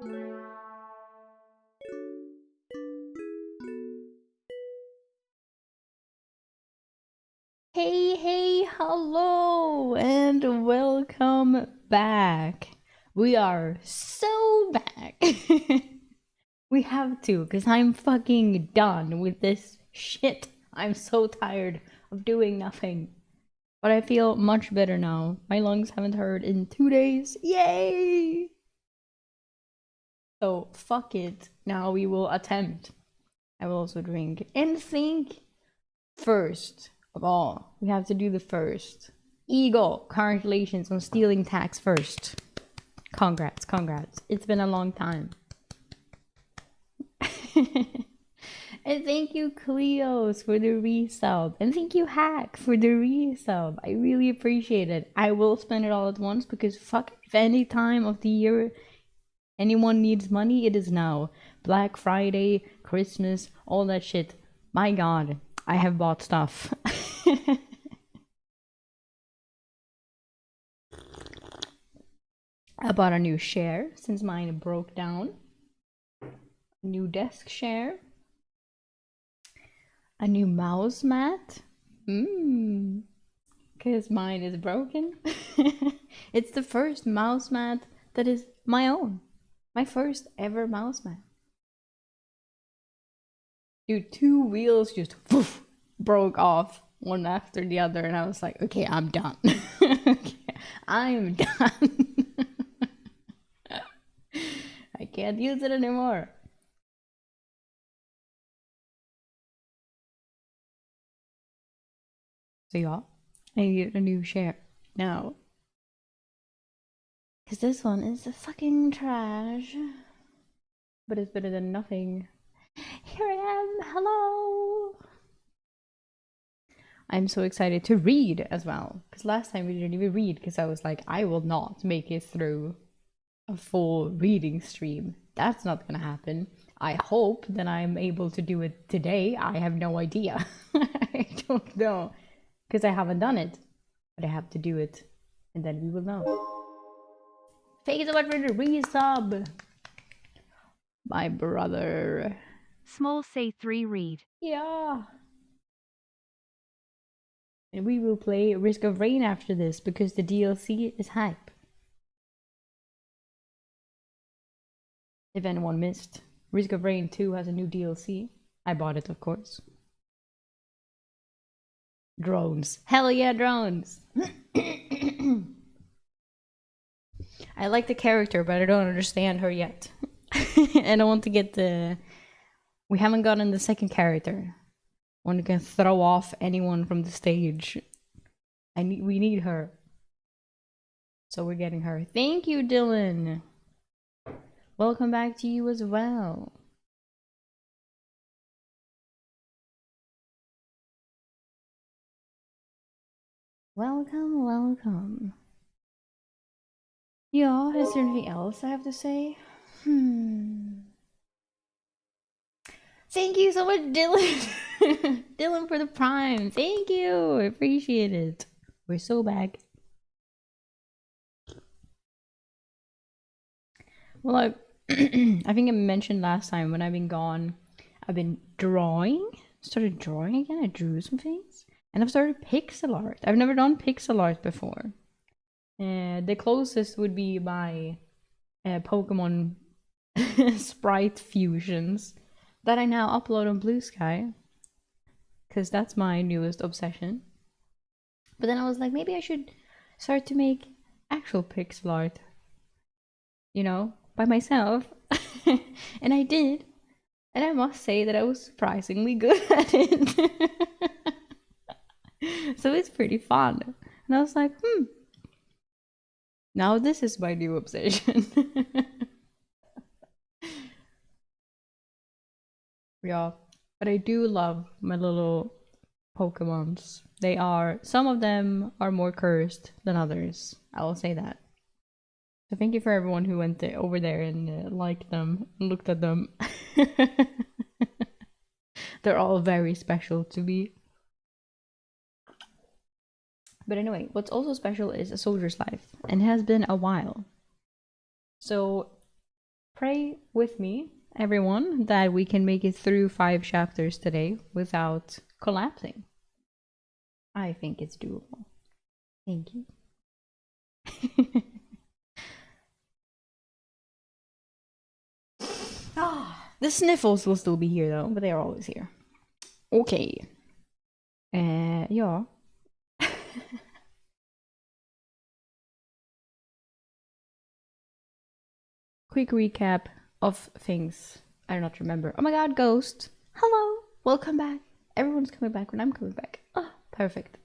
Hey, hello, and welcome back. We are so back. We have to, because I'm fucking done with this shit. I'm so tired of doing nothing. But I feel much better now. My lungs haven't hurt in 2 days. Yay! So, fuck it. Now we will attempt. I will also drink and think. First of all, we have to do the first. Eagle, congratulations on stealing tax first. Congrats. It's been a long time. And thank you, Cleos, for the resub. And thank you, Hack, for the resub. I really appreciate it. I will spend it all at once because fuck, if any time of the year anyone needs money, it is now. Black Friday, Christmas, all that shit. My god, I have bought stuff. I bought a new chair since mine broke down. A new desk chair. A new mouse mat. Because mine is broken. It's the first mouse mat that is my own. My first ever mouse mat. Dude, 2 wheels just woof, broke off one after the other, and I was like, okay, I'm done. Okay, I'm done. I can't use it anymore. So y'all, I need a new chair now. Because this one is fucking trash. But it's better than nothing. Here I am, hello! I'm so excited to read as well. Because last time we didn't even read because I was like, I will not make it through a full reading stream. That's not gonna happen. I hope that I'm able to do it today. I have no idea. I don't know. Because I haven't done it. But I have to do it. And then we will know. Thank you so much for the resub. My brother. Small say 3 read. Yeah. And we will play Risk of Rain after this because the DLC is hype. If anyone missed, Risk of Rain 2 has a new DLC. I bought it, of course. Drones. Hell yeah, drones! I like the character, but I don't understand her yet. And I want to get the... We haven't gotten the second character. One who can throw off anyone from the stage. We need her. So we're getting her. Thank you, Dylan! Welcome back to you as well. Welcome. Yeah, is there anything else I have to say? Thank you so much, Dylan! Dylan for the prime. Thank you! I appreciate it. We're so back. Well, I think I mentioned last time when I've been gone, I've been drawing. Started drawing again. I drew some things. And I've started pixel art. I've never done pixel art before. The closest would be my Pokemon sprite fusions that I now upload on Blue Sky. Because that's my newest obsession. But then I was like, maybe I should start to make actual pixel art. You know, by myself. And I did. And I must say that I was surprisingly good at it. So it's pretty fun. And I was like, now this is my new obsession. Yeah, but I do love my little Pokemons. Some of them are more cursed than others. I will say that. So thank you for everyone who went over there and liked them and looked at them. They're all very special to me. But anyway, what's also special is A Soldier's Life, and it has been a while. So pray with me, everyone, that we can make it through 5 chapters today without collapsing. I think it's doable. Thank you. The sniffles will still be here though, but they are always here. Okay. Ja. Quick recap of things I do not remember. Oh my god, Ghost. Hello. Welcome back. Everyone's coming back when I'm coming back. Oh, perfect.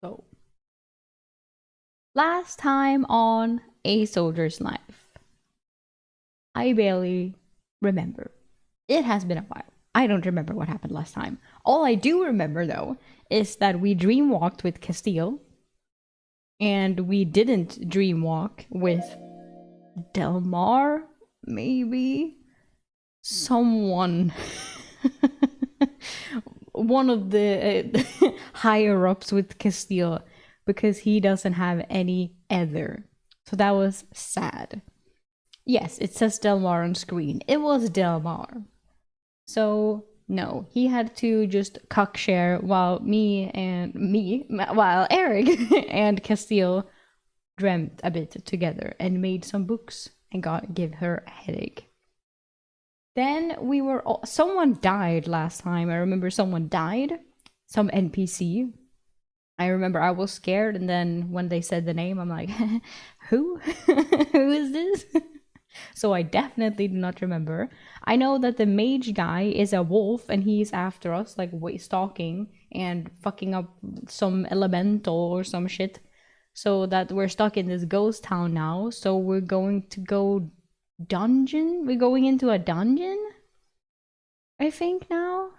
So, last time on A Soldier's Life, I barely remember. It has been a while. I don't remember what happened last time. All I do remember, though, is that we dreamwalked with Castile, and we didn't dreamwalk with Delmar, maybe? Someone. One of the higher ups with Castile, because he doesn't have any other. So that was sad. Yes, it says Delmar on screen. It was Delmar. So no, he had to just cuck share while Eryk and Castile dreamt a bit together and made some books and give her a headache. Then someone died last time. I remember someone died, some NPC. I remember I was scared, and then when they said the name, I'm like, who? Who is this? So I definitely do not remember. I know that the mage guy is a wolf, and he's after us, like stalking and fucking up some elemental or some shit. So that we're stuck in this ghost town now. So we're going to go dungeon. We're going into a dungeon, I think now.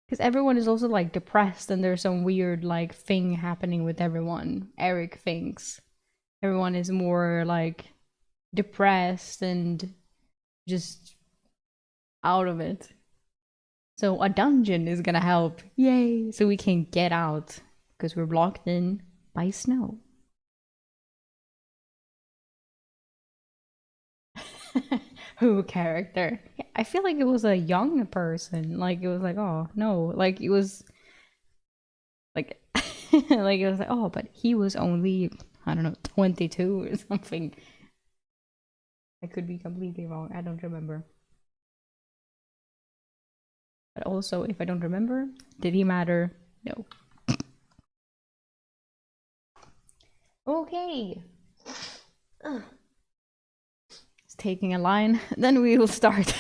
Because everyone is also like depressed, and there's some weird like thing happening with everyone. Eryk thinks everyone is more like depressed and just out of it. So a dungeon is gonna help. Yay! So we can get out because we're blocked in by snow. Who character? I feel like it was a young person. Like it was like, oh no, like it was like like it was like, oh, but he was only, I don't know, 22 or something. I could be completely wrong. I don't remember. But also, if I don't remember, did he matter? No. Okay. Ugh. It's taking a line. Then we will start.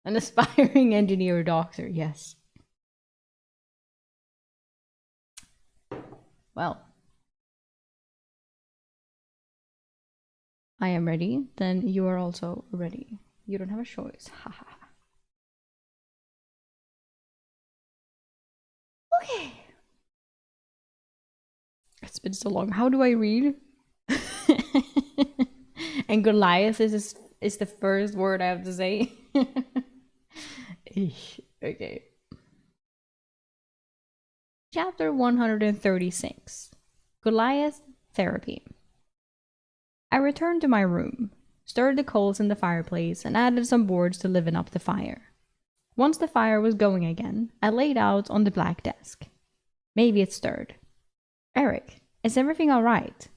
An aspiring engineer or doctor, yes. Well, I am ready. Then you are also ready. You don't have a choice. Haha. Okay. It's been so long. How do I read? And Goliath is the first word I have to say. Okay. Chapter 136. Goliath Therapy. I returned to my room, stirred the coals in the fireplace, and added some boards to liven up the fire. Once the fire was going again, I laid out on the black desk. Maybe it stirred. Eryk, is everything all right?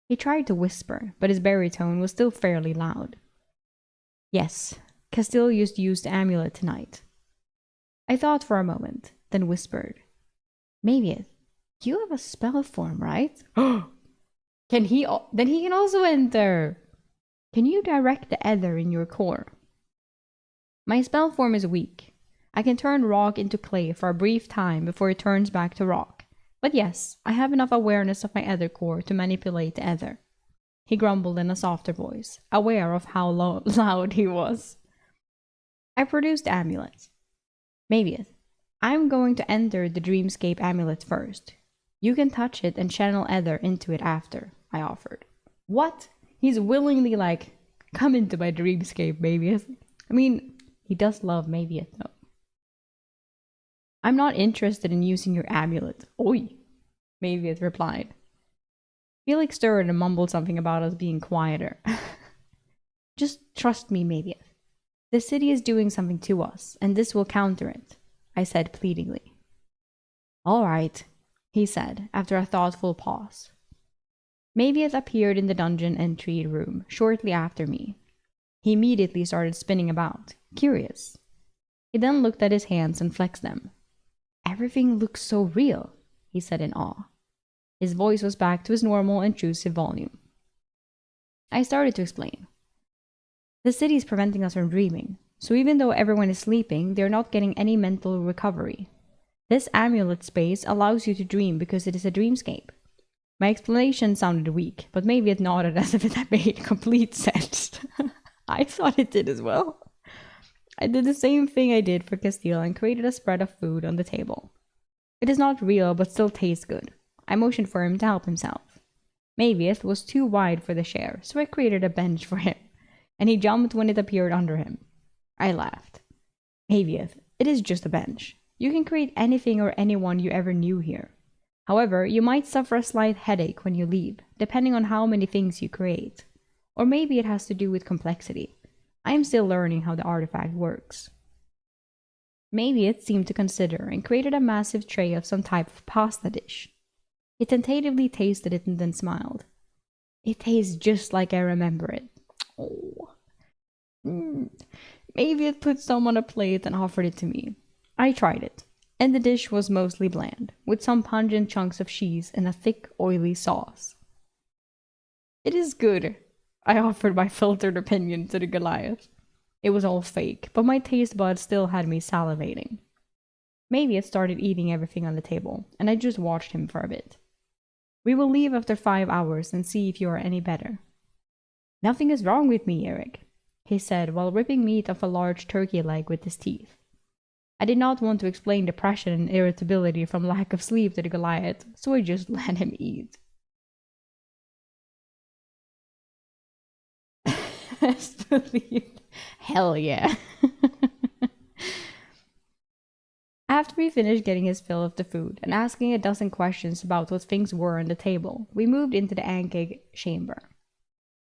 He tried to whisper, but his baritone was still fairly loud. Yes, Castile used the amulet tonight. I thought for a moment, then whispered. Maybe you have a spell form, right? Then he can also enter. Can you direct the ether in your core? My spell form is weak. I can turn rock into clay for a brief time before it turns back to rock. But yes, I have enough awareness of my ether core to manipulate the ether. He grumbled in a softer voice, aware of how loud he was. I produced the amulet. Maybe I'm going to enter the Dreamscape amulet first. You can touch it and channel ether into it after, I offered. What? He's willingly like, come into my Dreamscape, Mavius. I mean, he does love Mavius though. I'm not interested in using your amulet. Oi, Mavius replied. Felix stirred and mumbled something about us being quieter. Just trust me, maybe. The city is doing something to us, and this will counter it, I said pleadingly. All right, he said, after a thoughtful pause. Maybe it appeared in the dungeon entry room shortly after me. He immediately started spinning about, curious. He then looked at his hands and flexed them. Everything looks so real, he said in awe. His voice was back to his normal, intrusive volume. I started to explain. The city is preventing us from dreaming, so even though everyone is sleeping, they're not getting any mental recovery. This amulet space allows you to dream because it is a dreamscape. My explanation sounded weak, but maybe it nodded as if it had made complete sense. I thought it did as well. I did the same thing I did for Castile and created a spread of food on the table. It is not real, but still tastes good. I motioned for him to help himself. Mavius was too wide for the chair, so I created a bench for him, and he jumped when it appeared under him. I laughed. Mavius, it is just a bench. You can create anything or anyone you ever knew here. However, you might suffer a slight headache when you leave, depending on how many things you create. Or maybe it has to do with complexity. I am still learning how the artifact works. Maybe it seemed to consider and created a massive tray of some type of pasta dish. He tentatively tasted it and then smiled. It tastes just like I remember it. Oh. Maybe it put some on a plate and offered it to me. I tried it, and the dish was mostly bland, with some pungent chunks of cheese and a thick, oily sauce. It is good, I offered my filtered opinion to the Goliath. It was all fake, but my taste buds still had me salivating. Maybe it started eating everything on the table, and I just watched him for a bit. We will leave after 5 hours and see if you are any better. Nothing is wrong with me, Eryk, he said while ripping meat off a large turkey leg with his teeth. I did not want to explain depression and irritability from lack of sleep to the Goliath, so I just let him eat. Best believed. Hell yeah. After we finished getting his fill of the food and asking a dozen questions about what things were on the table, we moved into the Ankeg chamber.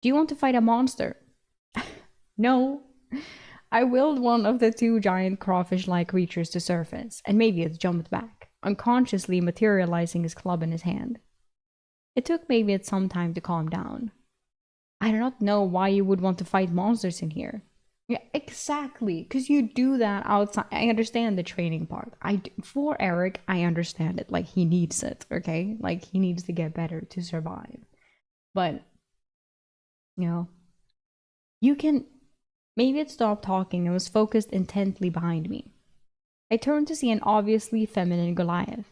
Do you want to fight a monster? No. I willed one of the 2 giant crawfish-like creatures to surface, and maybe it jumped back, unconsciously materializing his club in his hand. It took maybe some time to calm down. I do not know why you would want to fight monsters in here. Yeah, exactly, because you do that outside. I understand the training part. For Eryk, I understand it. Like, he needs it, okay? Like, he needs to get better to survive. But, you can... Maybe it stopped talking and was focused intently behind me. I turned to see an obviously feminine Goliath.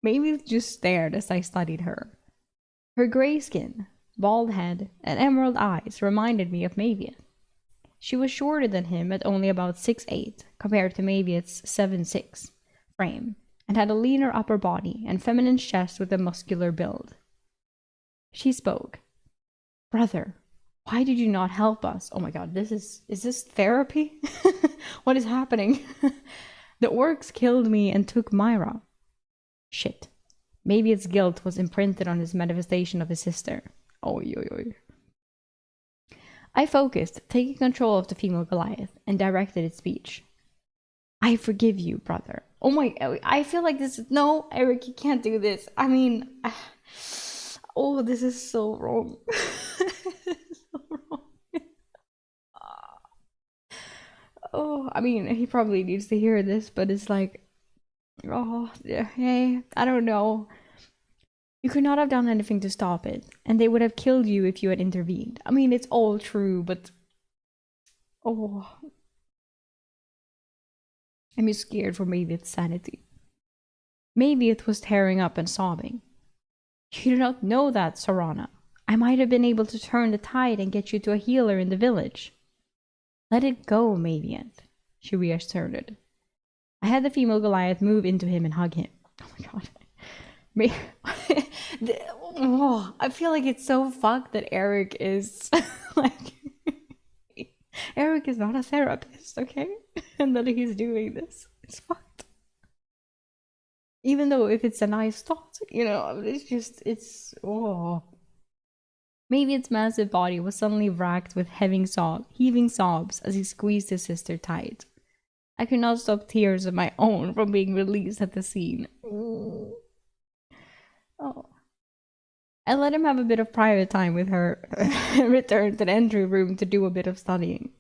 Maybe it just stared as I studied her. Her gray skin, bald head, and emerald eyes reminded me of Mavius. She was shorter than him at only about 6'8", compared to Mavius' 7'6" frame, and had a leaner upper body and feminine chest with a muscular build. She spoke. Brother, why did you not help us? Oh my god, is this therapy? What is happening? The orcs killed me and took Myra. Shit. Maybe its guilt was imprinted on his manifestation of his sister. Oy, oy, oy. I focused, taking control of the female Goliath, and directed its speech. I forgive you, brother. Oh my, I feel like this. No, Eryk, you can't do this. I mean, oh, this is so wrong. Oh, I mean, he probably needs to hear this, but it's like, oh, hey, I don't know. You could not have done anything to stop it, and they would have killed you if you had intervened. I mean, it's all true, but... Oh. I'm scared for maybe its sanity. Maybe it was tearing up and sobbing. You do not know that, Sarana. I might have been able to turn the tide and get you to a healer in the village. Let it go, Maviant, she reasserted. I had the female Goliath move into him and hug him. Oh my god. I feel like it's so fucked that Eryk is like... Eryk is not a therapist, okay? And that he's doing this. It's fucked. Even though if it's a nice thought, it's just, it's, oh. Maybe its massive body was suddenly racked with heaving sobs as he squeezed his sister tight. I could not stop tears of my own from being released at the scene. Oh. I let him have a bit of private time with her and returned to the entry room to do a bit of studying.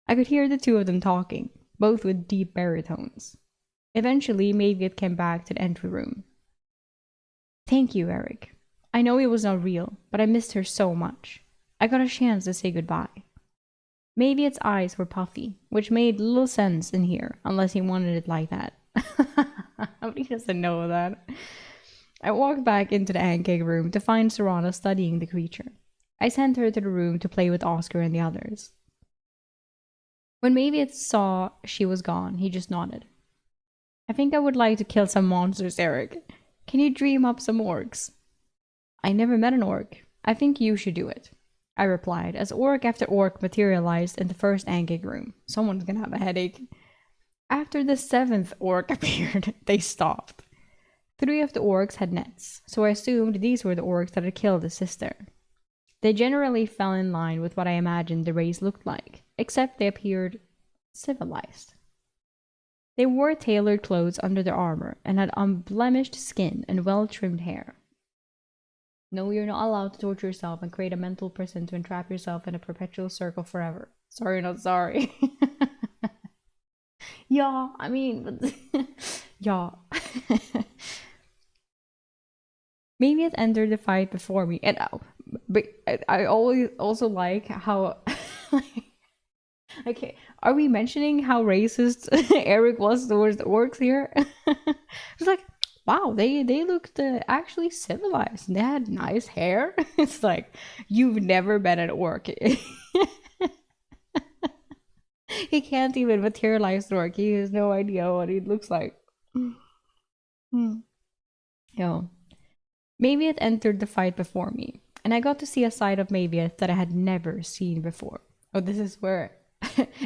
I could hear the two of them talking, both with deep baritones. Eventually, maybe it came back to the entry room. Thank you, Eryk. I know it was not real, but I missed her so much. I got a chance to say goodbye. Maybe its eyes were puffy, which made little sense in here, unless he wanted it like that. He doesn't know that. I walked back into the pancake room to find Serana studying the creature. I sent her to the room to play with Oscar and the others. When Mavius saw she was gone, he just nodded. I think I would like to kill some monsters, Eryk. Can you dream up some orcs? I never met an orc. I think you should do it, I replied, as orc after orc materialized in the first pancake room. Someone's gonna have a headache. After the 7th orc appeared, they stopped. 3 of the orcs had nets, so I assumed these were the orcs that had killed his sister. They generally fell in line with what I imagined the race looked like, except they appeared civilized. They wore tailored clothes under their armor and had unblemished skin and well-trimmed hair. No, you're not allowed to torture yourself and create a mental prison to entrap yourself in a perpetual circle forever. Sorry, not sorry. Yeah, I mean, yeah. Maybe it entered the fight before me, and but I always also like how. Okay, are we mentioning how racist Eryk was towards the orcs here? It's like, wow, they looked actually civilized. They had nice hair. It's like, you've never met an orc. He can't even materialize the orc. He has no idea what he looks like. Yo. Mavieth entered the fight before me, and I got to see a side of Mavieth that I had never seen before. Oh, this is where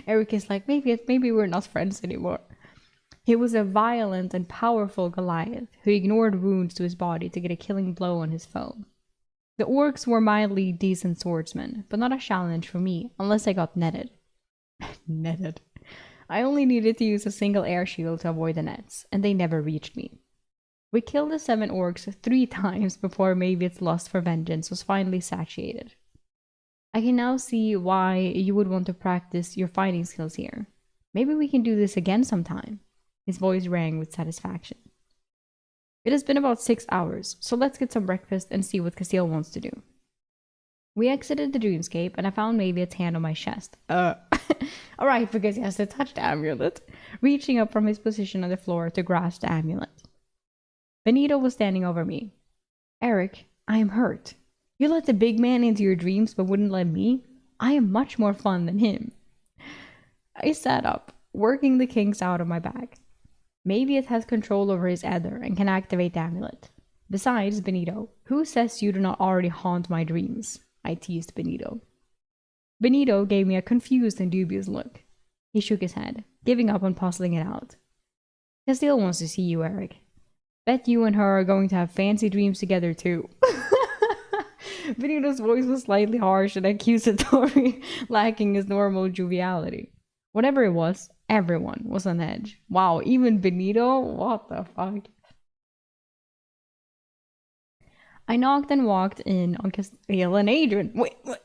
Eryk is like, maybe we're not friends anymore. He was a violent and powerful Goliath who ignored wounds to his body to get a killing blow on his foe. The orcs were mildly decent swordsmen, but not a challenge for me unless I got netted. Netted. I only needed to use a single air shield to avoid the nets, and they never reached me. We killed the 7 orcs 3 times before Mavieth's lust for vengeance was finally satiated. I can now see why you would want to practice your fighting skills here. Maybe we can do this again sometime. His voice rang with satisfaction. It has been about 6 hours, so let's get some breakfast and see what Castile wants to do. We exited the dreamscape and I found Mavieth's hand on my chest. Alright, because he has to touch the amulet, reaching up from his position on the floor to grasp the amulet. Benito was standing over me. Eryk, I am hurt. You let the big man into your dreams but wouldn't let me? I am much more fun than him. I sat up, working the kinks out of my back. Maybe it has control over his ether and can activate the amulet. Besides, Benito, who says you do not already haunt my dreams? I teased Benito. Benito gave me a confused and dubious look. He shook his head, giving up on puzzling it out. Castile wants to see you, Eryk. Bet you and her are going to have fancy dreams together too. Benito's voice was slightly harsh and accusatory, lacking his normal joviality. Whatever it was, everyone was on edge. Wow, even Benito? What the fuck? I knocked and walked in on Castile and Adrian. Wait, what?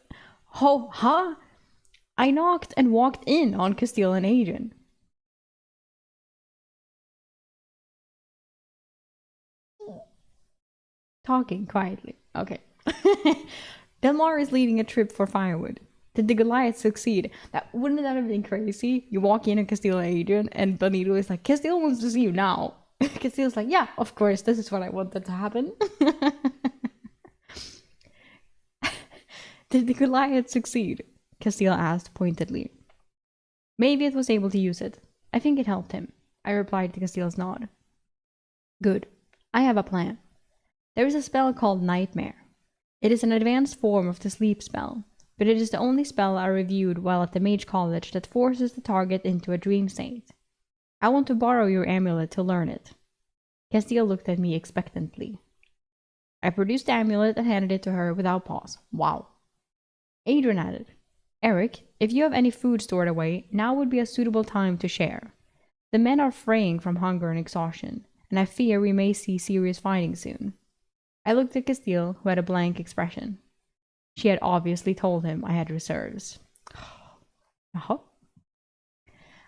Oh, huh? I knocked and walked in on Castile and Adrian. Talking quietly. Okay. Delmar is leading a trip for firewood. Did the Goliath succeed? Wouldn't that have been crazy? You walk in on Castile and Adrian, and Benito is like, Castile wants to see you now. Castile's like, yeah, of course, this is what I wanted to happen. Did the Goliath succeed? Castile asked pointedly. Maybe it was able to use it. I think it helped him. I replied to Castile's nod. Good. I have a plan. There is a spell called Nightmare. It is an advanced form of the sleep spell, but it is the only spell I reviewed while at the Mage College that forces the target into a dream state. I want to borrow your amulet to learn it. Castile looked at me expectantly. I produced the amulet and handed it to her without pause. Wow. Adrian added, Eryk, if you have any food stored away, now would be a suitable time to share. The men are fraying from hunger and exhaustion, and I fear we may see serious fighting soon. I looked at Castile, who had a blank expression. She had obviously told him I had reserves. Uh-huh.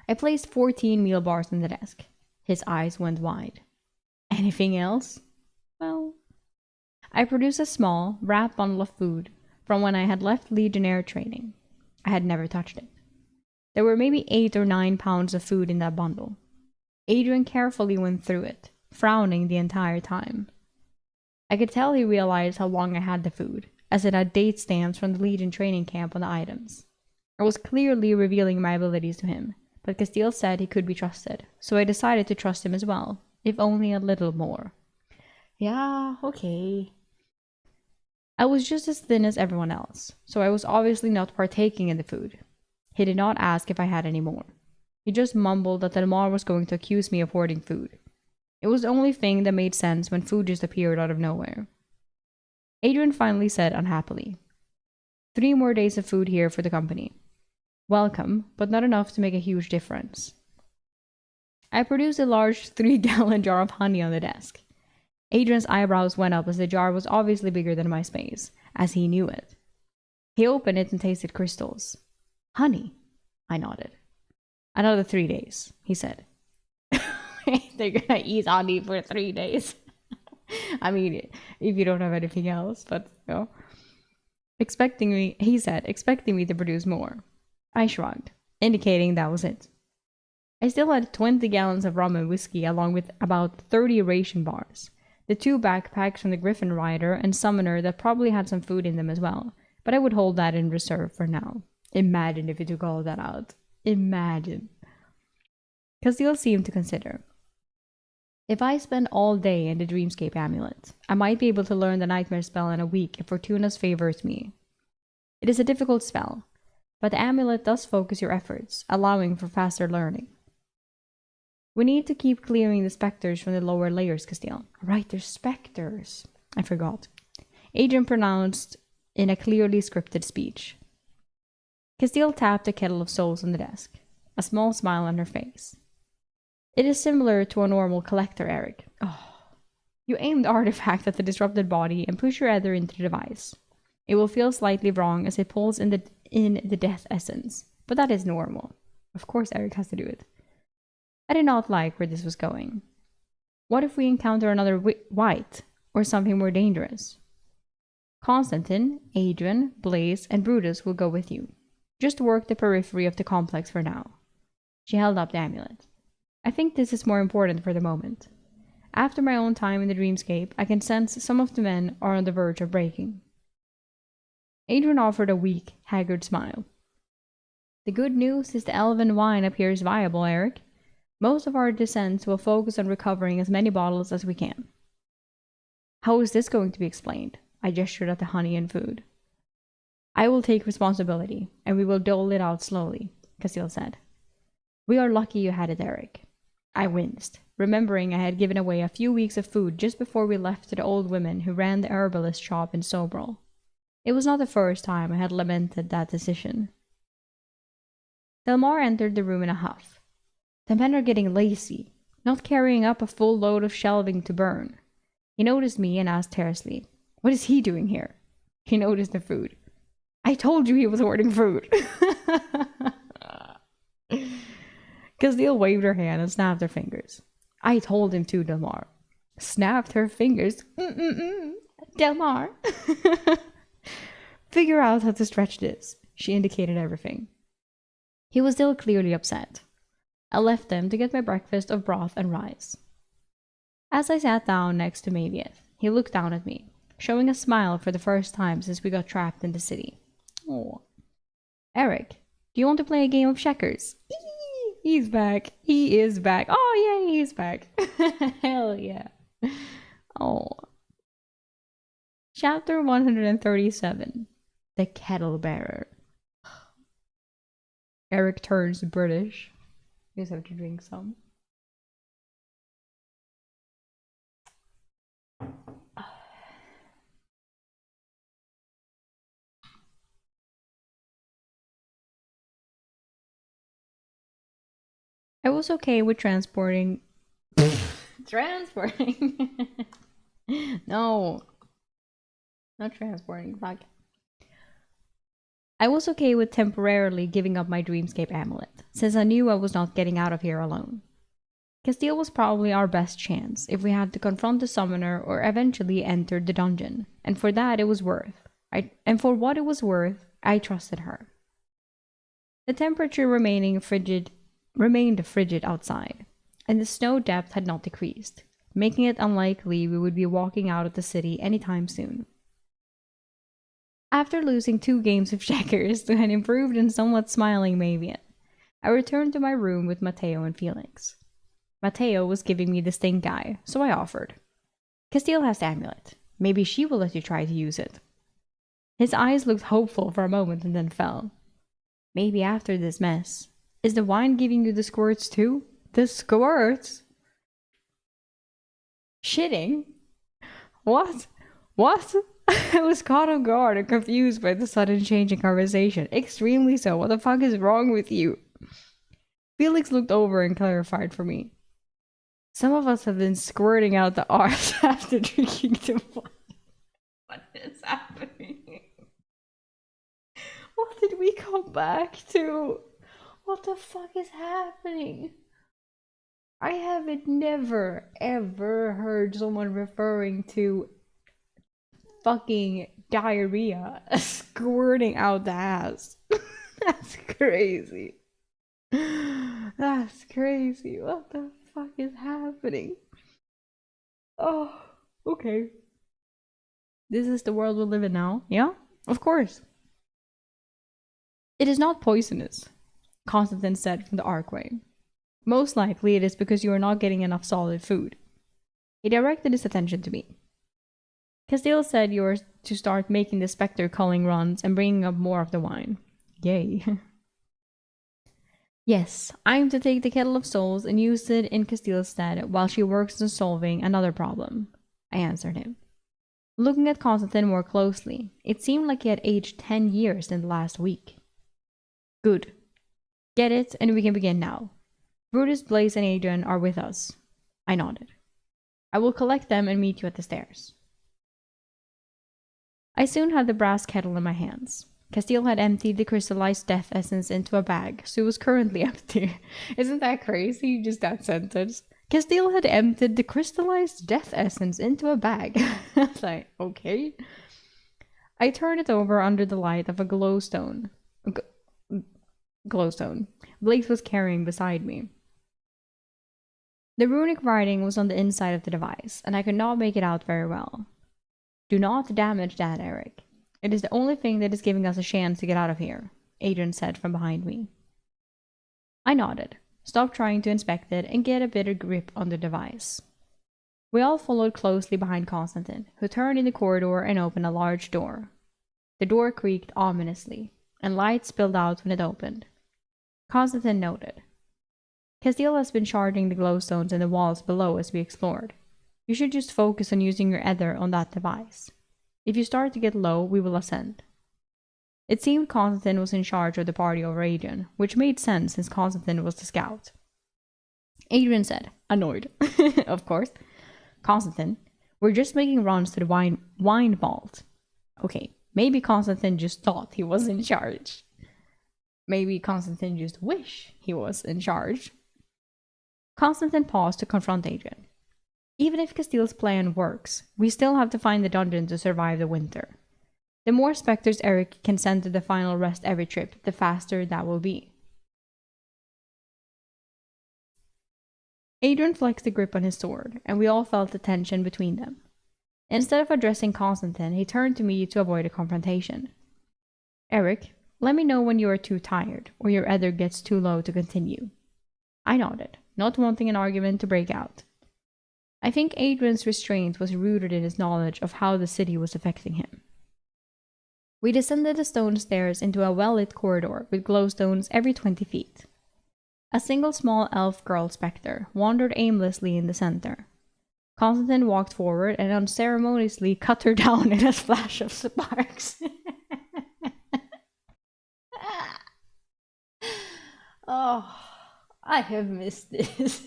I placed 14 meal bars on the desk. His eyes went wide. Anything else? Well, I produced a small, wrapped bundle of food from when I had left Legionnaire training. I had never touched it. There were maybe 8 or 9 pounds of food in that bundle. Adrian carefully went through it, frowning the entire time. I could tell he realized how long I had the food, as it had date stamps from the Legion training camp on the items. I was clearly revealing my abilities to him, but Castile said he could be trusted, so I decided to trust him as well, if only a little more. Yeah, okay. I was just as thin as everyone else, so I was obviously not partaking in the food. He did not ask if I had any more. He just mumbled that Delmar was going to accuse me of hoarding food. It was the only thing that made sense when food just appeared out of nowhere. Adrian finally said unhappily, 3 more days of food here for the company. Welcome, but not enough to make a huge difference. I produced a large 3-gallon jar of honey on the desk. Adrian's eyebrows went up as the jar was obviously bigger than my space, as he knew it. He opened it and tasted crystals. Honey, I nodded. Another 3 days, he said. They're gonna eat honey for 3 days. I mean, if you don't have anything else, but you know. He said, expecting me to produce more. I shrugged, indicating that was it. I still had 20 gallons of rum and whiskey, along with about 30 ration bars, the 2 backpacks from the Griffin Rider and Summoner that probably had some food in them as well, but I would hold that in reserve for now. Imagine if you took all of that out. Imagine. Castile seemed to consider. If I spend all day in the Dreamscape amulet, I might be able to learn the Nightmare spell in a week if Fortuna's favors me. It is a difficult spell, but the amulet does focus your efforts, allowing for faster learning. We need to keep clearing the specters from the lower layers, Castile. Right, they're specters. I forgot. Adrian pronounced in a clearly scripted speech. Castile tapped a kettle of souls on the desk, a small smile on her face. It is similar to a normal collector, Eryk. Oh. You aim the artifact at the disrupted body and push your ether into the device. It will feel slightly wrong as it pulls in the death essence, but that is normal. Of course Eryk has to do it. I did not like where this was going. What if we encounter another white, or something more dangerous? Constantine, Adrian, Blaze, and Brutus will go with you. Just work the periphery of the complex for now. She held up the amulet. I think this is more important for the moment. After my own time in the dreamscape, I can sense some of the men are on the verge of breaking. Adrian offered a weak, haggard smile. The good news is the elven wine appears viable, Eryk. Most of our descents will focus on recovering as many bottles as we can. How is this going to be explained? I gestured at the honey and food. I will take responsibility, and we will dole it out slowly, Castile said. We are lucky you had it, Eryk. I winced, remembering I had given away a few weeks of food just before we left to the old women who ran the herbalist shop in Sobral. It was not the first time I had lamented that decision. Delmar entered the room in a huff. The men are getting lazy, not carrying up a full load of shelving to burn. He noticed me and asked tersely, what is he doing here? He noticed the food. I told you he was hoarding food. Castile waved her hand and snapped her fingers. I told him to, Delmar. Snapped her fingers. Delmar. Figure out how to stretch this. She indicated everything. He was still clearly upset. I left them to get my breakfast of broth and rice. As I sat down next to Mavieth, he looked down at me, showing a smile for the first time since we got trapped in the city. Oh. Eryk, do you want to play a game of checkers? He's back. He is back. Oh, yeah, he's back. Hell yeah. Oh. Chapter 137. The Kettle Bearer. Eryk turns British. You just have to drink some. I was okay with transporting. Transporting? No, not transporting. Fuck. I was okay with temporarily giving up my dreamscape amulet, since I knew I was not getting out of here alone. Castile was probably our best chance if we had to confront the summoner or eventually enter the dungeon, and for that it was worth. For what it was worth, I trusted her. The temperature remained frigid outside, and the snow depth had not decreased, making it unlikely we would be walking out of the city anytime soon. After losing 2 games of checkers to an improved and somewhat smiling Mavian, I returned to my room with Mateo and Felix. Mateo was giving me the stink eye, so I offered. Castile has the amulet. Maybe she will let you try to use it. His eyes looked hopeful for a moment and then fell. Maybe after this mess. Is the wine giving you the squirts too? The squirts? Shitting? What? What? I was caught off guard and confused by the sudden change in conversation. Extremely so. What the fuck is wrong with you? Felix looked over and clarified for me. Some of us have been squirting out the arse after drinking the wine. What is happening? What did we come back to? What the fuck is happening? I haven't never ever heard someone referring to fucking diarrhea squirting out the ass. That's crazy. That's crazy. What the fuck is happening? Oh, okay. This is the world we live in now. Yeah? Of course. It is not poisonous, Constantine said from the archway. Most likely it is because you are not getting enough solid food. He directed his attention to me. Castile said you are to start making the spectre culling runs and bringing up more of the wine. Yay. Yes, I am to take the kettle of souls and use it in Castile's stead while she works on solving another problem, I answered him. Looking at Constantine more closely, it seemed like he had aged 10 years in the last week. Good. Get it, and we can begin now. Brutus, Blaze, and Adrian are with us. I nodded. I will collect them and meet you at the stairs. I soon had the brass kettle in my hands. Castile had emptied the crystallized death essence into a bag, so it was currently empty. Isn't that crazy? Just that sentence. Castile had emptied the crystallized death essence into a bag. I was like, okay. I turned it over under the light of a glowstone. Glowstone. Blaze was carrying beside me. The runic writing was on the inside of the device, and I could not make it out very well. Do not damage that, Eryk. It is the only thing that is giving us a chance to get out of here, Adrian said from behind me. I nodded, stopped trying to inspect it, and get a better grip on the device. We all followed closely behind Constantine, who turned in the corridor and opened a large door. The door creaked ominously, and light spilled out when it opened. Constantine noted. Castile has been charging the glowstones in the walls below as we explored. You should just focus on using your ether on that device. If you start to get low, we will ascend. It seemed Constantine was in charge of the party over Adrian, which made sense since Constantine was the scout. Adrian said, annoyed. Of course. Constantine, we're just making runs to the wine vault. Okay, maybe Constantine just thought he was in charge. Maybe Constantine just wished he was in charge. Constantine paused to confront Adrian. Even if Castile's plan works, we still have to find the dungeon to survive the winter. The more specters Eryk can send to the final rest every trip, the faster that will be. Adrian flexed the grip on his sword, and we all felt the tension between them. Instead of addressing Constantine, he turned to me to avoid a confrontation. Eryk, let me know when you are too tired, or your ether gets too low to continue. I nodded, not wanting an argument to break out. I think Adrian's restraint was rooted in his knowledge of how the city was affecting him. We descended the stone stairs into a well-lit corridor with glowstones every 20 feet. A single small elf girl spectre wandered aimlessly in the center. Constantine walked forward and unceremoniously cut her down in a splash of sparks. Oh, I have missed this.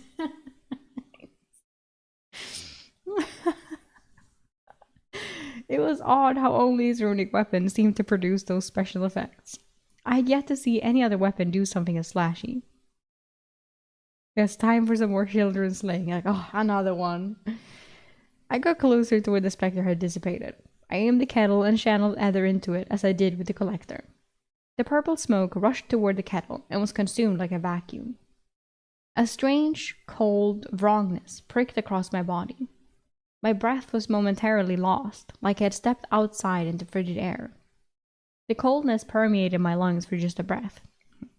It was odd how only his runic weapon seemed to produce those special effects. I had yet to see any other weapon do something as flashy. It's time for some more children slaying. Like, oh, another one. I got closer to where the specter had dissipated. I aimed the kettle and channeled ether into it as I did with the collector. The purple smoke rushed toward the kettle and was consumed like a vacuum. A strange, cold wrongness pricked across my body. My breath was momentarily lost, like I had stepped outside into frigid air. The coldness permeated my lungs for just a breath.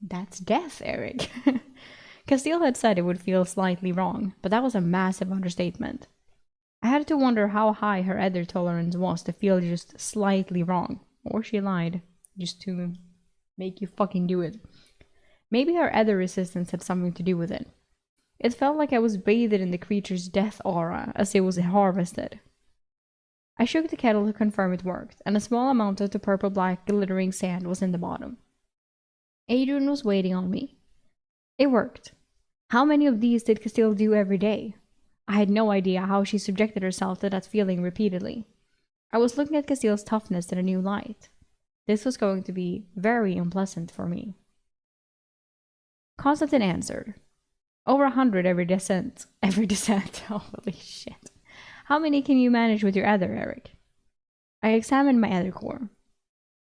That's death, Eryk. Castile had said it would feel slightly wrong, but that was a massive understatement. I had to wonder how high her ether tolerance was to feel just slightly wrong. Or she lied, just to make you fucking do it. Maybe her ether resistance had something to do with it. It felt like I was bathed in the creature's death aura as it was harvested. I shook the kettle to confirm it worked, and a small amount of the purple-black glittering sand was in the bottom. Adrian was waiting on me. It worked. How many of these did Castile do every day? I had no idea how she subjected herself to that feeling repeatedly. I was looking at Castile's toughness in a new light. This was going to be very unpleasant for me. Constantine answered. Over 100 every descent. Every descent. Holy shit. How many can you manage with your ether, Eryk? I examined my ether core.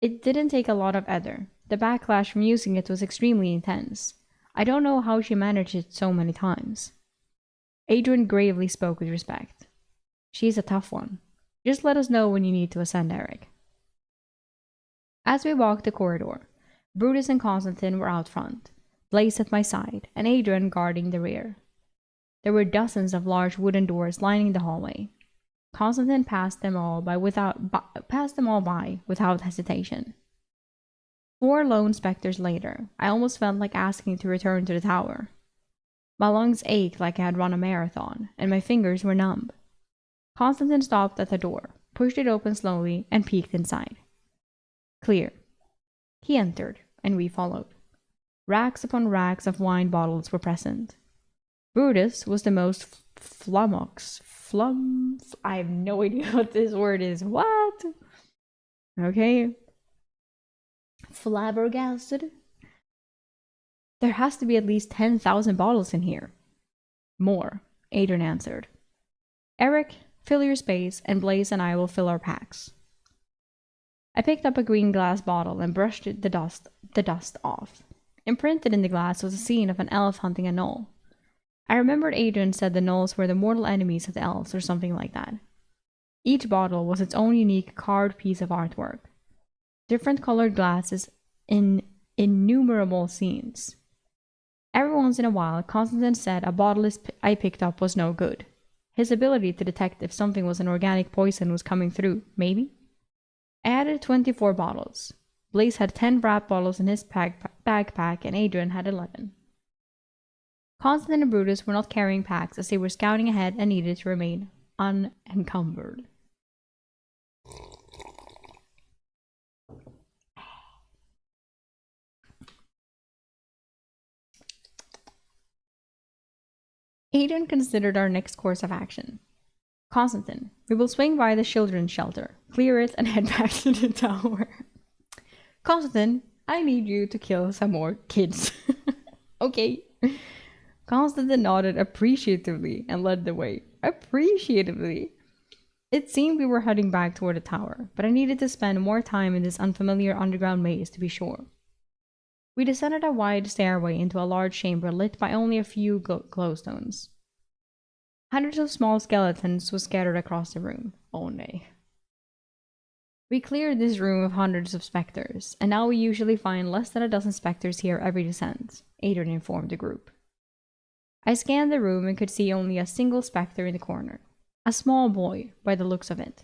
It didn't take a lot of ether. The backlash from using it was extremely intense. I don't know how she managed it so many times. Adrian gravely spoke with respect. She's a tough one. Just let us know when you need to ascend, Eryk. As we walked the corridor, Brutus and Constantine were out front, Blaze at my side, and Adrian guarding the rear. There were dozens of large wooden doors lining the hallway. Constantine passed them all by without hesitation. 4 lone specters later, I almost felt like asking to return to the tower. My lungs ached like I had run a marathon, and my fingers were numb. Constantine stopped at the door, pushed it open slowly, and peeked inside. Clear. He entered, and we followed. Racks upon racks of wine bottles were present. Brutus was the most I have no idea what this word is. What? Okay. Flabbergasted? There has to be at least 10,000 bottles in here. More, Adrian answered. Eryk, fill your space, and Blaze and I will fill our packs. I picked up a green glass bottle and brushed the dust off. Imprinted in the glass was a scene of an elf hunting a gnoll. I remembered Adrian said the gnolls were the mortal enemies of the elves or something like that. Each bottle was its own unique carved piece of artwork. Different colored glasses in innumerable scenes. Every once in a while, Constantine said a bottle I picked up was no good. His ability to detect if something was an organic poison was coming through, maybe? I added 24 bottles. Blaze had 10 wrap bottles in his backpack, and Adrian had 11. Constantine and Brutus were not carrying packs as they were scouting ahead and needed to remain unencumbered. Adrian considered our next course of action. Constantine, we will swing by the children's shelter, clear it, and head back to the tower. Constantine, I need you to kill some more kids. Okay. Constantine nodded appreciatively and led the way. Appreciatively. It seemed we were heading back toward the tower, but I needed to spend more time in this unfamiliar underground maze to be sure. We descended a wide stairway into a large chamber lit by only a few glowstones. Hundreds of small skeletons were scattered across the room. Oh nay. We cleared this room of hundreds of specters, and now we usually find less than a dozen specters here every descent, Adrian informed the group. I scanned the room and could see only a single specter in the corner. A small boy, by the looks of it.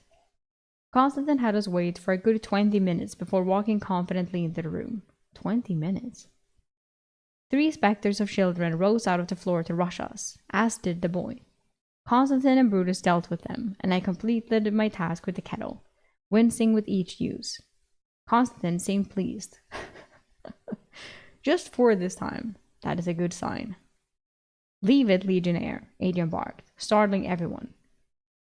Constantine had us wait for a good 20 minutes before walking confidently into the room. 20 minutes? 3 specters of children rose out of the floor to rush us, as did the boy. Constantine and Brutus dealt with them, and I completed my task with the kettle, wincing with each use. Constantine seemed pleased. Just 4 this time. That is a good sign. Leave it, Legionnaire, Adrian barked, startling everyone.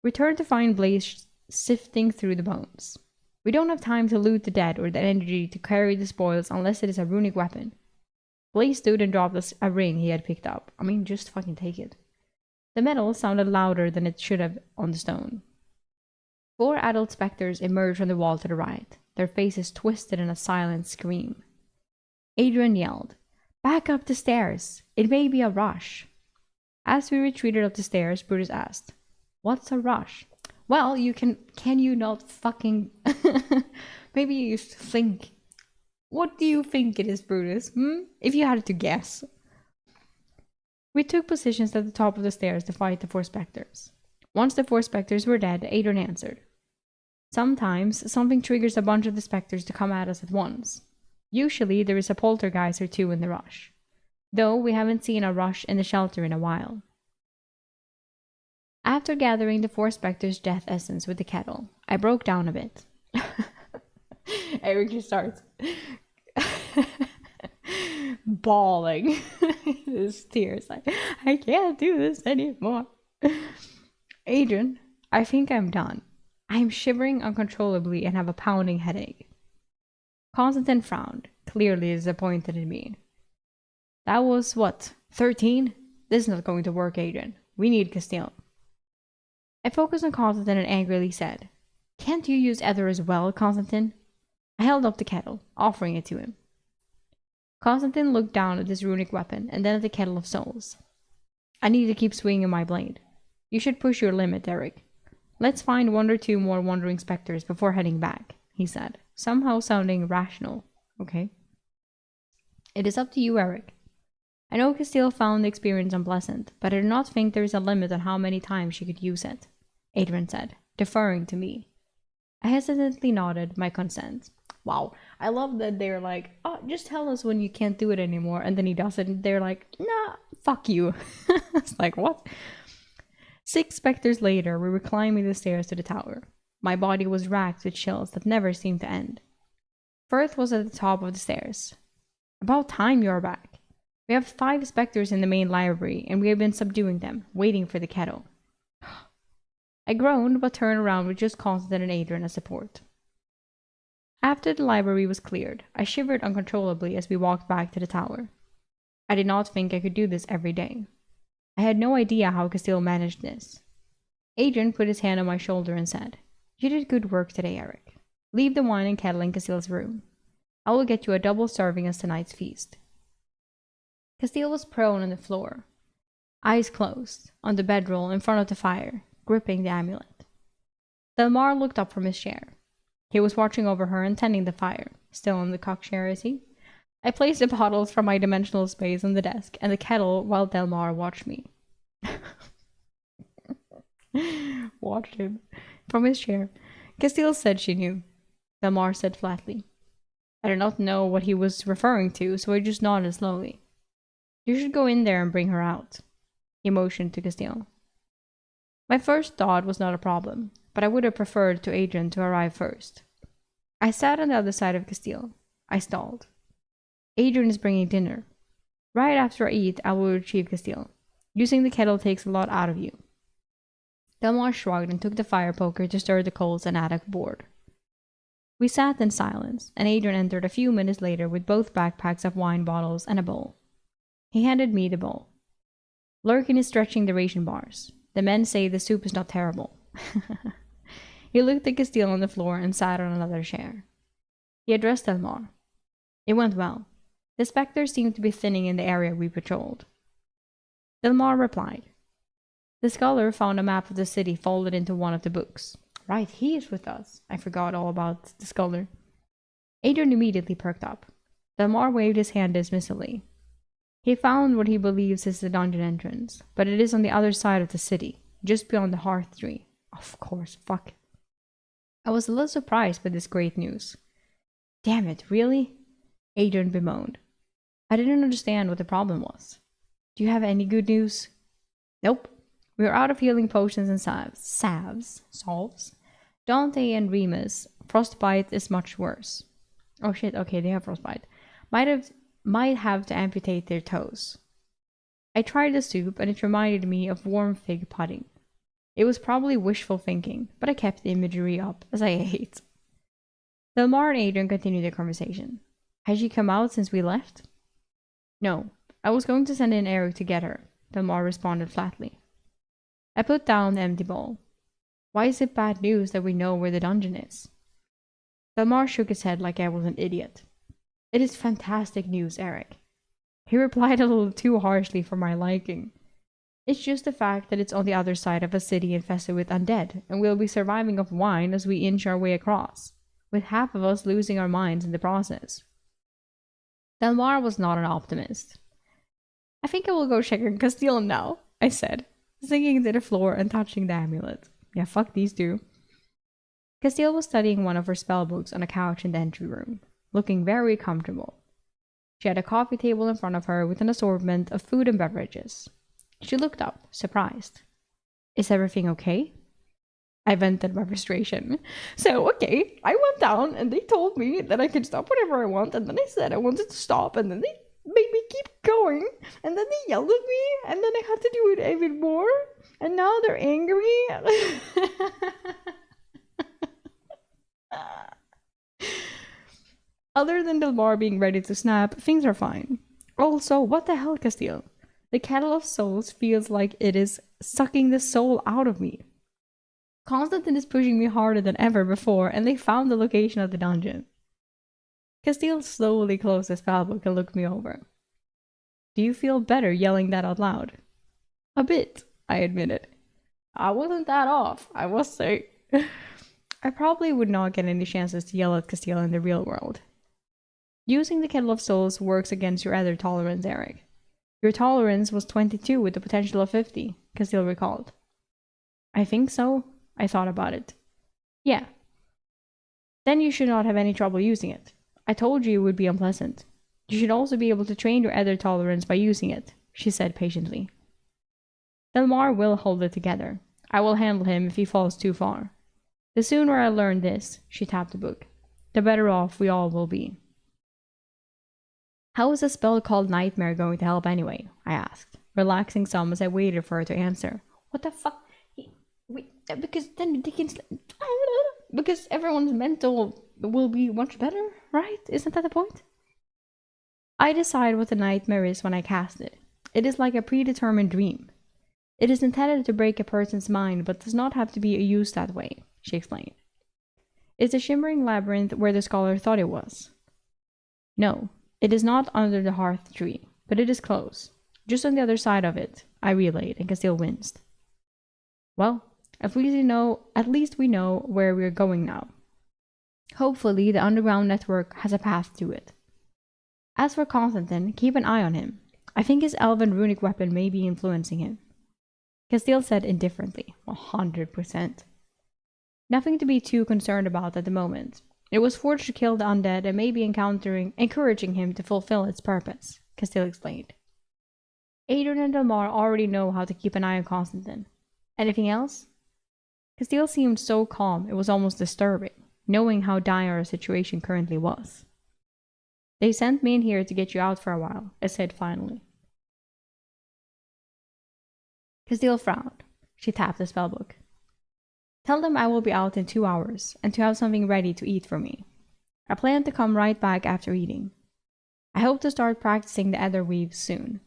Return to find Blaze sifting through the bones. We don't have time to loot the dead or the energy to carry the spoils unless it is a runic weapon. Blaze stood and dropped a ring he had picked up. I mean, just fucking take it. The metal sounded louder than it should have on the stone. 4 adult specters emerged from the wall to the right, their faces twisted in a silent scream. Adrian yelled, "Back up the stairs! It may be a rush!" As we retreated up the stairs, Brutus asked, "What's a rush?" Well, can you not fucking... Maybe you used to think. What do you think it is, Brutus? If you had to guess. We took positions at the top of the stairs to fight the 4 specters. Once the 4 specters were dead, Adrian answered. Sometimes, something triggers a bunch of the specters to come at us at once. Usually, there is a poltergeist or 2 in the rush. Though we haven't seen a rush in the shelter in a while. After gathering the 4 specters' death essence with the kettle, I broke down a bit. Eryk just starts bawling his tears. Like, I can't do this anymore. Adrian, I think I'm done. I'm shivering uncontrollably and have a pounding headache. Constantine frowned, clearly disappointed in me. That was what, 13? This is not going to work, Adrian. We need Castile. I focused on Constantine and angrily said, "Can't you use Ether as well, Constantine?" I held up the kettle, offering it to him. Constantine looked down at this runic weapon and then at the kettle of souls. I need to keep swinging my blade. You should push your limit, Eryk. Let's find 1 or 2 more wandering specters before heading back, he said, somehow sounding rational. Okay. It is up to you, Eryk. I know Castile found the experience unpleasant, but I do not think there is a limit on how many times she could use it, Adrian said, deferring to me. I hesitantly nodded my consent. Wow, I love that they're like, "Oh, just tell us when you can't do it anymore," and then he does it, and they're like, "Nah, fuck you." It's like, what? 6 specters later, we were climbing the stairs to the tower. My body was racked with chills that never seemed to end. Firth was at the top of the stairs. "About time you're back. We have 5 specters in the main library, and we have been subduing them, waiting for the kettle." I groaned, but turned around with just Constantine and Adrian as support. After the library was cleared, I shivered uncontrollably as we walked back to the tower. I did not think I could do this every day. I had no idea how Castile managed this. Adrian put his hand on my shoulder and said, "You did good work today, Eryk. Leave the wine and kettle in Castile's room. I will get you a double serving as tonight's feast." Castile was prone on the floor, eyes closed, on the bedroll in front of the fire, gripping the amulet. Delmar looked up from his chair. He was watching over her and tending the fire, still in the cock chair, is he? I placed the bottles from my dimensional space on the desk and the kettle while Delmar watched me. Watched him from his chair. Castile said she knew. Delmar said flatly. I did not know what he was referring to, so I just nodded slowly. "You should go in there and bring her out." He motioned to Castile. My first thought was not a problem, but I would have preferred to Adrian to arrive first. I sat on the other side of Castile. I stalled. "Adrian is bringing dinner. Right after I eat, I will retrieve Castile. Using the kettle takes a lot out of you." Delmar shrugged and took the fire poker to stir the coals and add a board. We sat in silence, and Adrian entered a few minutes later with both backpacks of wine bottles and a bowl. He handed me the bowl. Lurkin is stretching the ration bars. The men say the soup is not terrible. He looked at Castile on the floor and sat on another chair. He addressed Delmar. It went well. The specters seemed to be thinning in the area we patrolled. Delmar replied. The scholar found a map of the city folded into one of the books. Right, he is with us. I forgot all about the scholar. Adrian immediately perked up. Delmar waved his hand dismissively. He found what he believes is the dungeon entrance, but it is on the other side of the city, just beyond the hearth tree. Of course, fuck. I was a little surprised by this great news. Damn it, really? Adrian bemoaned. I didn't understand what the problem was. Do you have any good news? Nope. We are out of healing potions and salves. Dante and Remus, frostbite is much worse. Oh shit, okay, they have frostbite. Might have to amputate their toes. I tried the soup and it reminded me of warm fig pudding. It was probably wishful thinking, but I kept the imagery up as I ate. Delmar and Adrian continued their conversation. Has she come out since we left? No. I was going to send in Eryk to get her, Delmar responded flatly. I put down the empty bowl. Why is it bad news that we know where the dungeon is? Delmar shook his head like I was an idiot. It is fantastic news, Eryk. He replied a little too harshly for my liking. It's just the fact that it's on the other side of a city infested with undead, and we'll be surviving off wine as we inch our way across, with half of us losing our minds in the process. Delmar was not an optimist. I think I will go check on Castile now, I said, sinking to the floor and touching the amulet. Yeah, fuck these two. Castile was studying one of her spellbooks on a couch in the entry room, looking very comfortable. She had a coffee table in front of her with an assortment of food and beverages. She looked up, surprised. Is everything okay? I vented my frustration. So, okay, I went down and they told me that I could stop whenever I want, and then I said I wanted to stop, and then they made me keep going, and then they yelled at me, and then I had to do it even more, and now they're angry. Other than Delmar being ready to snap, things are fine. Also, what the hell, Castile? The kettle of souls feels like it is sucking the soul out of me. Constantine is pushing me harder than ever before, and they found the location of the dungeon. Castile slowly closed the spellbook and looked me over. Do you feel better yelling that out loud? A bit, I admitted. I wasn't that off, I must say. I probably would not get any chances to yell at Castile in the real world. Using the Kettle of Souls works against your other tolerance, Eryk. Your tolerance was 22 with the potential of 50, Castile recalled. I think so. I thought about it. Yeah. Then you should not have any trouble using it. I told you it would be unpleasant. You should also be able to train your other tolerance by using it, she said patiently. Delmar will hold it together. I will handle him if he falls too far. The sooner I learn this, she tapped the book, the better off we all will be. How is a spell called Nightmare going to help anyway? I asked, relaxing some as I waited for her to answer. What the fuck? Because then they can... Because everyone's mental will be much better, right? Isn't that the point? I decide what the nightmare is when I cast it. It is like a predetermined dream. It is intended to break a person's mind, but does not have to be used that way, she explained. It's a shimmering labyrinth where the scholar thought it was. No, it is not under the hearth tree, but it is close. Just on the other side of it, I relayed, and Castile winced. Well, at least we know where we're going now. Hopefully, the underground network has a path to it. As for Constantine, keep an eye on him. I think his elven runic weapon may be influencing him. Castile said indifferently, 100%. Nothing to be too concerned about at the moment. It was forged to kill the undead and may be encouraging him to fulfill its purpose, Castile explained. Adrian and Delmar already know how to keep an eye on Constantine. Anything else? Castile seemed so calm it was almost disturbing, knowing how dire our situation currently was. They sent me in here to get you out for a while, I said finally. Castile frowned. She tapped the spellbook. Tell them I will be out in 2 hours, and to have something ready to eat for me. I plan to come right back after eating. I hope to start practicing the ether weaves soon.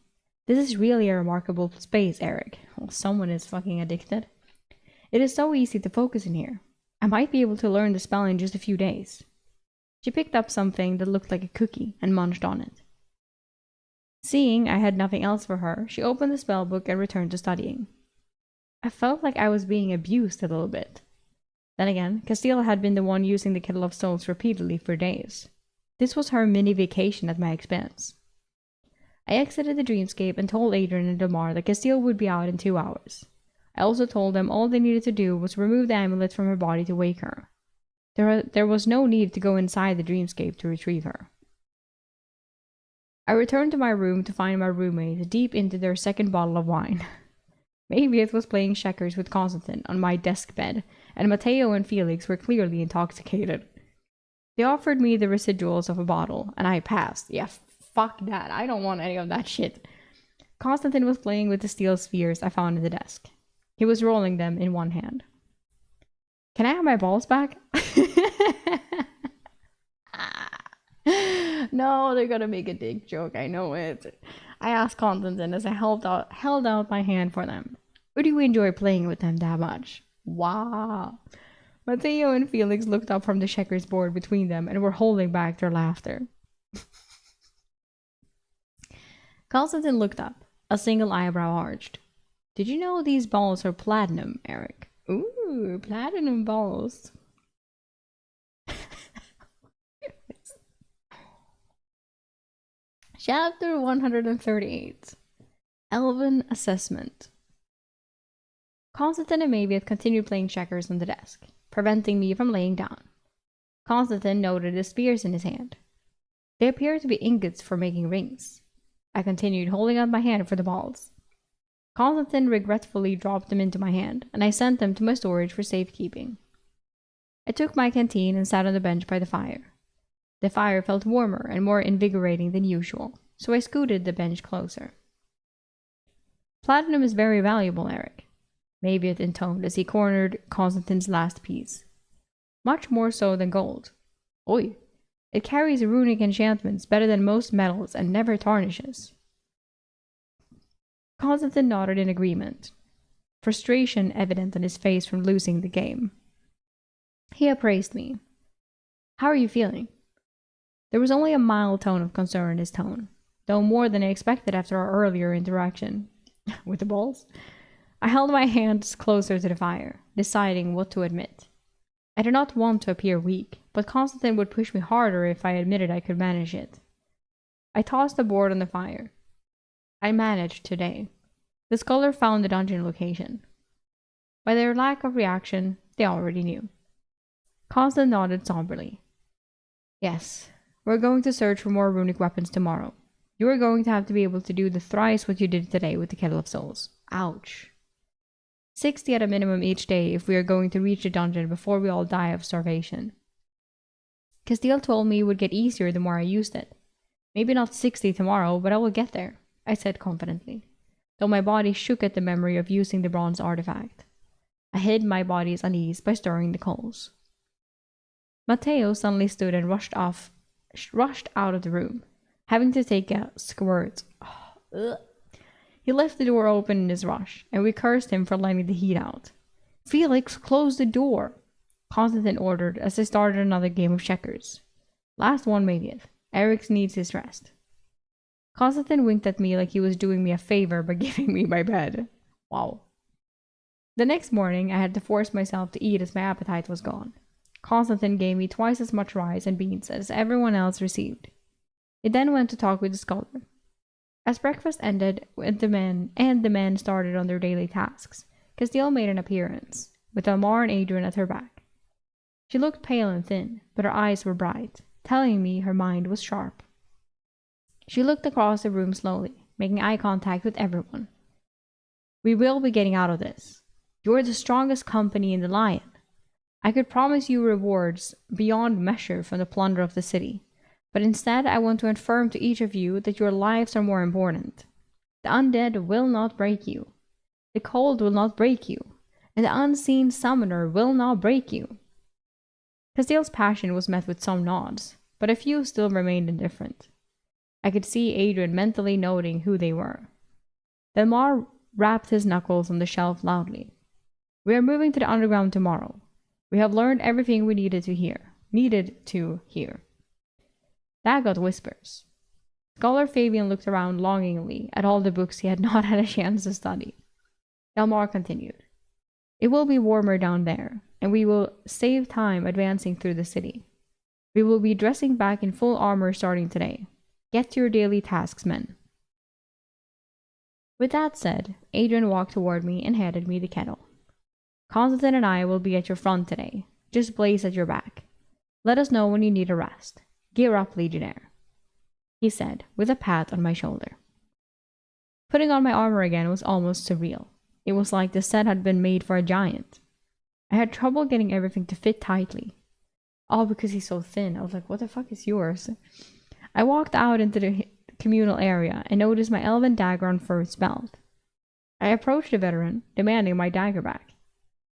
This is really a remarkable space, Eryk. Well, someone is fucking addicted. It is so easy to focus in here. I might be able to learn the spell in just a few days. She picked up something that looked like a cookie and munched on it. Seeing I had nothing else for her, she opened the spellbook and returned to studying. I felt like I was being abused a little bit. Then again, Castile had been the one using the Kettle of Souls repeatedly for days. This was her mini vacation at my expense. I exited the dreamscape and told Adrian and Delmar that Castile would be out in 2 hours. I also told them all they needed to do was remove the amulet from her body to wake her. There was no need to go inside the dreamscape to retrieve her. I returned to my room to find my roommates deep into their second bottle of wine. Maybe it was playing checkers with Constantine on my desk bed, and Matteo and Felix were clearly intoxicated. They offered me the residuals of a bottle, and I passed. Yeah, fuck that. I don't want any of that shit. Constantine was playing with the steel spheres I found in the desk. He was rolling them in one hand. Can I have my balls back? No, they're gonna make a dick joke. I know it. I asked Constantine as I held out my hand for them. Would you enjoy playing with them that much? Wow. Mateo and Felix looked up from the checkers board between them and were holding back their laughter. Constantine looked up, a single eyebrow arched. Did you know these balls are platinum, Eryk? Ooh, platinum balls. Chapter 138. Elven Assessment. Constantine and Maviet continued playing checkers on the desk, preventing me from laying down. Constantine noted the spears in his hand. They appeared to be ingots for making rings. I continued holding out my hand for the balls. Constantine regretfully dropped them into my hand, and I sent them to my storage for safekeeping. I took my canteen and sat on the bench by the fire. The fire felt warmer and more invigorating than usual, so I scooted the bench closer. Platinum is very valuable, Eryk, Maviet intoned as he cornered Constantine's last piece. Much more so than gold. Oi, it carries runic enchantments better than most metals and never tarnishes. Constantine nodded in agreement, frustration evident on his face from losing the game. He appraised me. How are you feeling? There was only a mild tone of concern in his tone, though more than I expected after our earlier interaction. With the balls? I held my hands closer to the fire, deciding what to admit. I did not want to appear weak, but Constantine would push me harder if I admitted I could manage it. I tossed the board on the fire. I managed today. The scholar found the dungeon location. By their lack of reaction, they already knew. Constantine nodded somberly. Yes, we're going to search for more runic weapons tomorrow. You are going to have to be able to do the thrice what you did today with the Kettle of Souls. Ouch. 60 at a minimum each day if we are going to reach the dungeon before we all die of starvation. Castile told me it would get easier the more I used it. Maybe not 60 tomorrow, but I will get there, I said confidently, though my body shook at the memory of using the bronze artifact. I hid my body's unease by stirring the coals. Mateo suddenly stood and rushed out of the room, having to take a squirt. He left the door open in his rush, and we cursed him for letting the heat out. Felix, close the door, Constantine ordered as they started another game of checkers. Last one, Maviet. Eryk needs his rest. Constantine winked at me like he was doing me a favor by giving me my bed. Wow. The next morning, I had to force myself to eat as my appetite was gone. Constantine gave me twice as much rice and beans as everyone else received. He then went to talk with the scholar. As breakfast ended and the men started on their daily tasks, Castile made an appearance, with Elmar and Adrian at her back. She looked pale and thin, but her eyes were bright, telling me her mind was sharp. She looked across the room slowly, making eye contact with everyone. We will be getting out of this. You're the strongest company in the Lion. I could promise you rewards beyond measure from the plunder of the city, but instead I want to affirm to each of you that your lives are more important. The undead will not break you. The cold will not break you, and the unseen summoner will not break you. Castile's passion was met with some nods, but a few still remained indifferent. I could see Adrian mentally noting who they were. Delmar rapped his knuckles on the shelf loudly. We are moving to the underground tomorrow. We have learned everything we needed to hear. That got whispers. Scholar Fabian looked around longingly at all the books he had not had a chance to study. Delmar continued. It will be warmer down there, and we will save time advancing through the city. We will be dressing back in full armor starting today. Get to your daily tasks, men. With that said, Adrian walked toward me and handed me the kettle. Constantine and I will be at your front today. Just blaze at your back. Let us know when you need a rest. Gear up, Legionnaire, he said, with a pat on my shoulder. Putting on my armor again was almost surreal. It was like the set had been made for a giant. I had trouble getting everything to fit tightly. All because he's so thin. I was like, what the fuck is yours? I walked out into the communal area and noticed my elven dagger on Firth's belt. I approached the veteran, demanding my dagger back.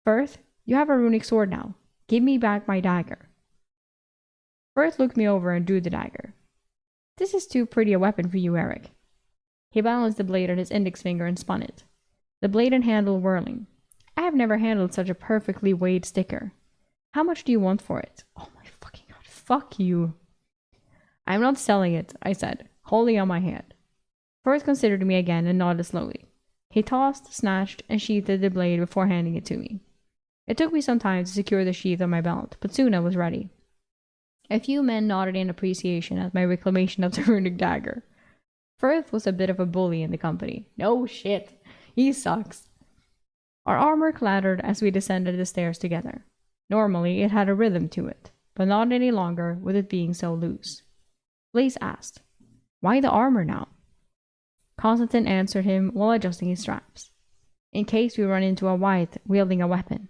Firth, you have a runic sword now. Give me back my dagger. Firth looked me over and drew the dagger. This is too pretty a weapon for you, Eryk. He balanced the blade on his index finger and spun it, the blade and handle whirling. I have never handled such a perfectly weighed sticker. How much do you want for it? Oh my fucking god, fuck you. I'm not selling it, I said, holding out my hand. Firth considered me again and nodded slowly. He tossed, snatched, and sheathed the blade before handing it to me. It took me some time to secure the sheath on my belt, but soon I was ready. A few men nodded in appreciation at my reclamation of the runic dagger. Firth was a bit of a bully in the company. No shit, he sucks. Our armor clattered as we descended the stairs together. Normally, it had a rhythm to it, but not any longer with it being so loose. Blaze asked, "Why the armor now?" Constantine answered him while adjusting his straps. In case we run into a wight wielding a weapon.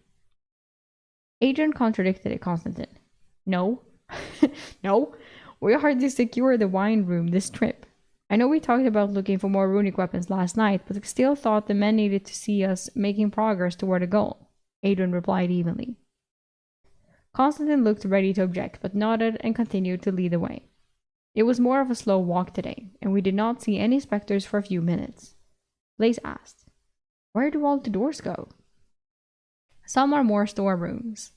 Adrian contradicted it, Constantine. No. No, we hardly secured the wine room this trip. I know we talked about looking for more runic weapons last night, but I still thought the men needed to see us making progress toward a goal. Adrian replied evenly. Constantine looked ready to object, but nodded and continued to lead the way. It was more of a slow walk today, and we did not see any specters for a few minutes. Blaze asked, "Where do all the doors go?" Some are more storerooms.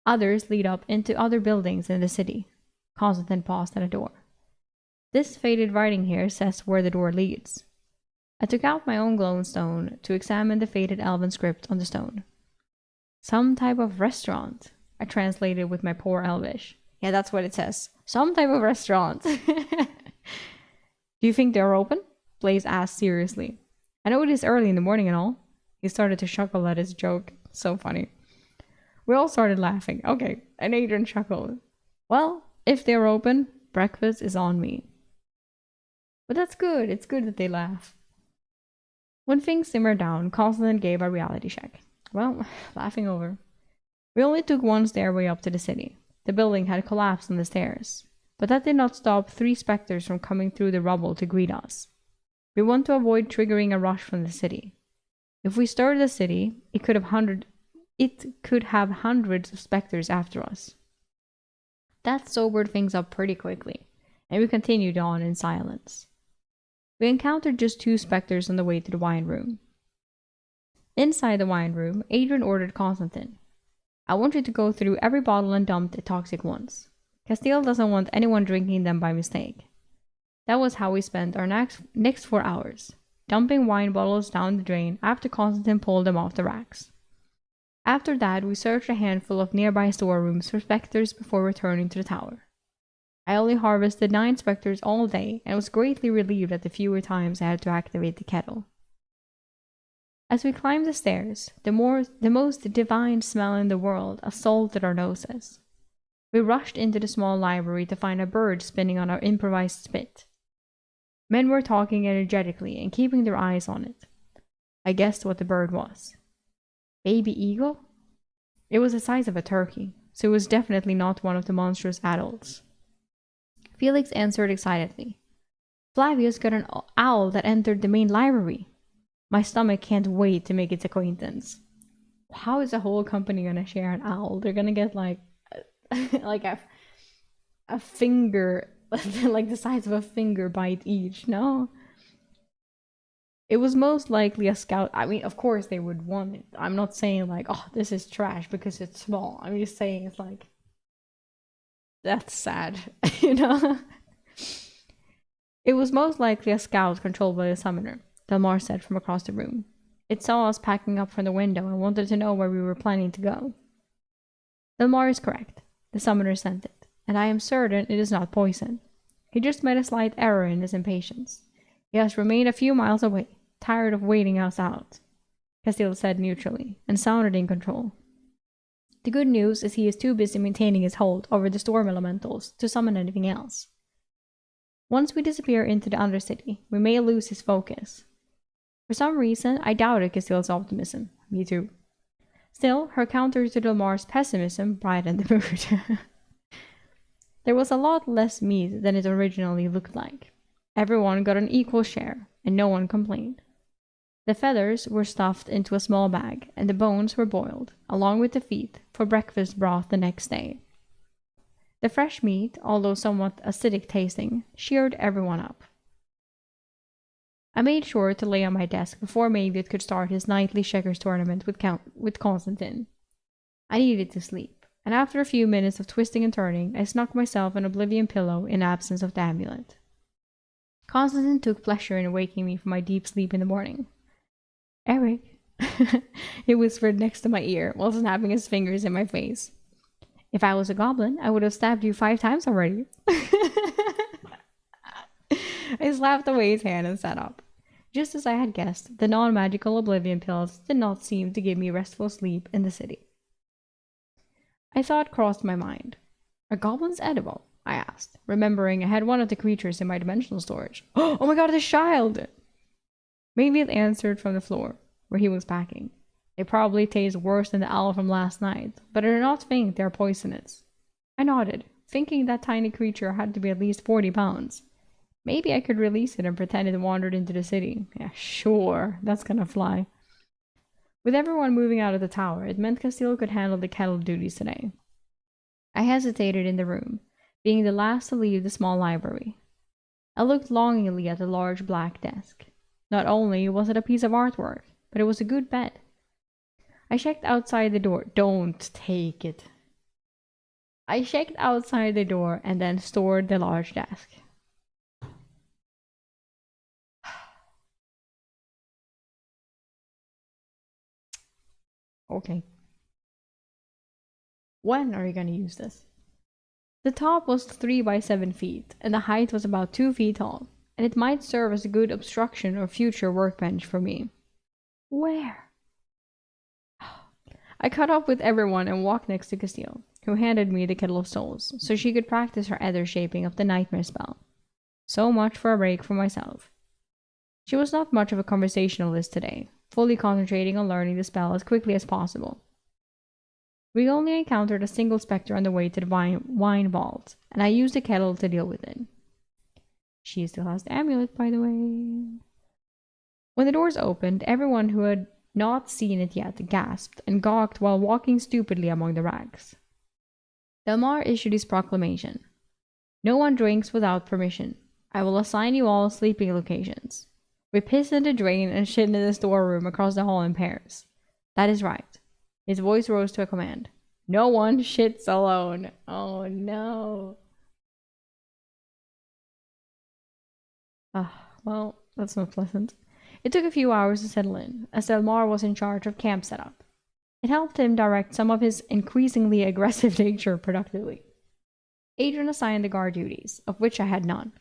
Others lead up into other buildings in the city. Constantine paused at a door. This faded writing here says where the door leads. I took out my own glowing stone to examine the faded elven script on the stone. Some type of restaurant, I translated with my poor Elvish. Yeah, that's what it says. Some type of restaurant. Do you think they're open? Blaze asked seriously. I know it is early in the morning and all. He started to chuckle at his joke. So funny. We all started laughing. Okay, and Adrian chuckled. Well, if they're open, breakfast is on me. But that's good. It's good that they laugh. When things simmered down, Constantine gave a reality check. Well, laughing over. We only took one stairway up to the city. The building had collapsed on the stairs, but that did not stop 3 specters from coming through the rubble to greet us. We want to avoid triggering a rush from the city. If we stirred the city, it could have hundreds of specters after us. That sobered things up pretty quickly, and we continued on in silence. We encountered just 2 specters on the way to the wine room. Inside the wine room, Adrian ordered Constantine. I want you to go through every bottle and dump the toxic ones. Castile doesn't want anyone drinking them by mistake. That was how we spent our next 4 hours, dumping wine bottles down the drain after Constantine pulled them off the racks. After that, we searched a handful of nearby storerooms for specters before returning to the tower. I only harvested 9 specters all day and was greatly relieved at the fewer times I had to activate the kettle. As we climbed the stairs, the most divine smell in the world assaulted our noses. We rushed into the small library to find a bird spinning on our improvised spit. Men were talking energetically and keeping their eyes on it. I guessed what the bird was. Baby eagle? It was the size of a turkey, so it was definitely not one of the monstrous adults. Felix answered excitedly. Flavius got an owl that entered the main library. My stomach can't wait to make its acquaintance. How is the whole company gonna share an owl? They're gonna get like a finger, like the size of a finger bite each, no? It was most likely a scout. I mean, of course they would want it. I'm not saying like, oh, this is trash because it's small. I'm just saying it's like, that's sad, you know? It was most likely a scout controlled by a summoner, Delmar said from across the room. It saw us packing up from the window and wanted to know where we were planning to go. Delmar is correct. The summoner sent it, and I am certain it is not poison. He just made a slight error in his impatience. He has remained a few miles away, tired of waiting us out, Castile said neutrally, and sounded in control. The good news is he is too busy maintaining his hold over the storm elementals to summon anything else. Once we disappear into the Undercity, we may lose his focus. For some reason, I doubted Castile's optimism. Me too. Still, her counter to Delmar's pessimism brightened the mood. There was a lot less meat than it originally looked like. Everyone got an equal share, and no one complained. The feathers were stuffed into a small bag, and the bones were boiled, along with the feet, for breakfast broth the next day. The fresh meat, although somewhat acidic tasting, cheered everyone up. I made sure to lay on my desk before Mayviot could start his nightly checkers tournament with Constantine. I needed to sleep, and after a few minutes of twisting and turning, I snuck myself an oblivion pillow in absence of the amulet. Constantine took pleasure in waking me from my deep sleep in the morning. Eryk, he whispered next to my ear while snapping his fingers in my face. If I was a goblin, I would have stabbed you 5 times already. I slapped away his hand and sat up. Just as I had guessed, the non-magical oblivion pills did not seem to give me restful sleep in the city. A thought crossed my mind. Are goblins edible? I asked, remembering I had one of the creatures in my dimensional storage. Oh my god, the child! Maybe it answered from the floor, where he was packing. They probably taste worse than the owl from last night, but I do not think they are poisonous. I nodded, thinking that tiny creature had to be at least 40 pounds. Maybe I could release it and pretend it wandered into the city. Yeah, sure, that's gonna fly. With everyone moving out of the tower, it meant Castile could handle the kettle duties today. I hesitated in the room, being the last to leave the small library. I looked longingly at the large black desk. Not only was it a piece of artwork, but it was a good bed. I checked outside the door. Don't take it. I checked outside the door and then stored the large desk. Okay. When are you going to use this? The top was 3 by 7 feet, and the height was about 2 feet tall, and it might serve as a good obstruction or future workbench for me. Where? I caught up with everyone and walked next to Castile, who handed me the kettle of souls, so she could practice her ether shaping of the nightmare spell. So much for a break for myself. She was not much of a conversationalist today, fully concentrating on learning the spell as quickly as possible. We only encountered a single spectre on the way to the wine vault, and I used the kettle to deal with it. She still has the amulet, by the way. When the doors opened, everyone who had not seen it yet gasped and gawked while walking stupidly among the rags. Delmar issued his proclamation. No one drinks without permission. I will assign you all sleeping locations. We piss in the drain and shit in the storeroom across the hall in pairs. That is right. His voice rose to a command. No one shits alone. Oh no. Well, that's not pleasant. It took a few hours to settle in, as Delmar was in charge of camp setup. It helped him direct some of his increasingly aggressive nature productively. Adrian assigned the guard duties, of which I had none.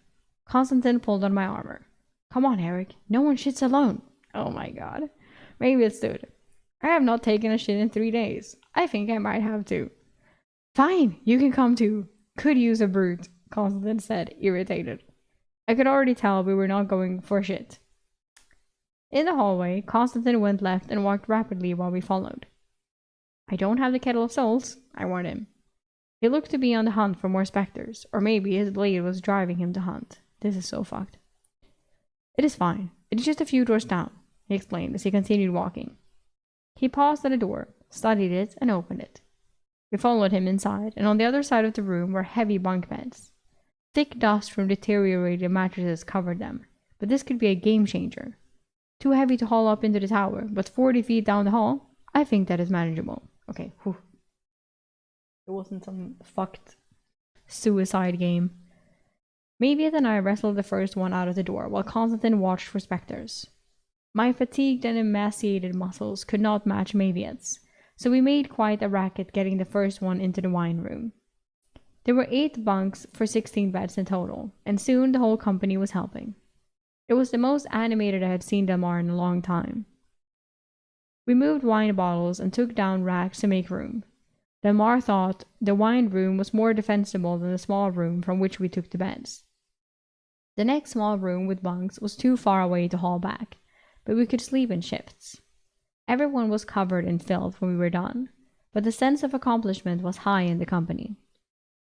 Constantine pulled on my armor. Come on, Eryk. No one shits alone. Oh my god. Maybe it stood. I have not taken a shit in 3 days. I think I might have to. Fine, you can come too. Could use a brute, Constantine said, irritated. I could already tell we were not going for shit. In the hallway, Constantine went left and walked rapidly while we followed. I don't have the kettle of souls, I warned him. He looked to be on the hunt for more specters, or maybe his blade was driving him to hunt. This is so fucked. It is fine. It is just a few doors down, he explained as he continued walking. He paused at a door, studied it, and opened it. We followed him inside, and on the other side of the room were heavy bunk beds. Thick dust from deteriorated mattresses covered them, but this could be a game changer. Too heavy to haul up into the tower, but 40 feet down the hall, I think that is manageable. Okay, whew. It wasn't some fucked suicide game. Mayviot and I wrestled the first one out of the door, while Constantine watched for specters. My fatigued and emaciated muscles could not match Mayviot's, so we made quite a racket getting the first one into the wine room. There were 8 bunks for 16 beds in total, and soon the whole company was helping. It was the most animated I had seen Delmar in a long time. We moved wine bottles and took down racks to make room. Delmar thought the wine room was more defensible than the small room from which we took the beds. The next small room with bunks was too far away to haul back, but we could sleep in shifts. Everyone was covered in filth when we were done, but the sense of accomplishment was high in the company.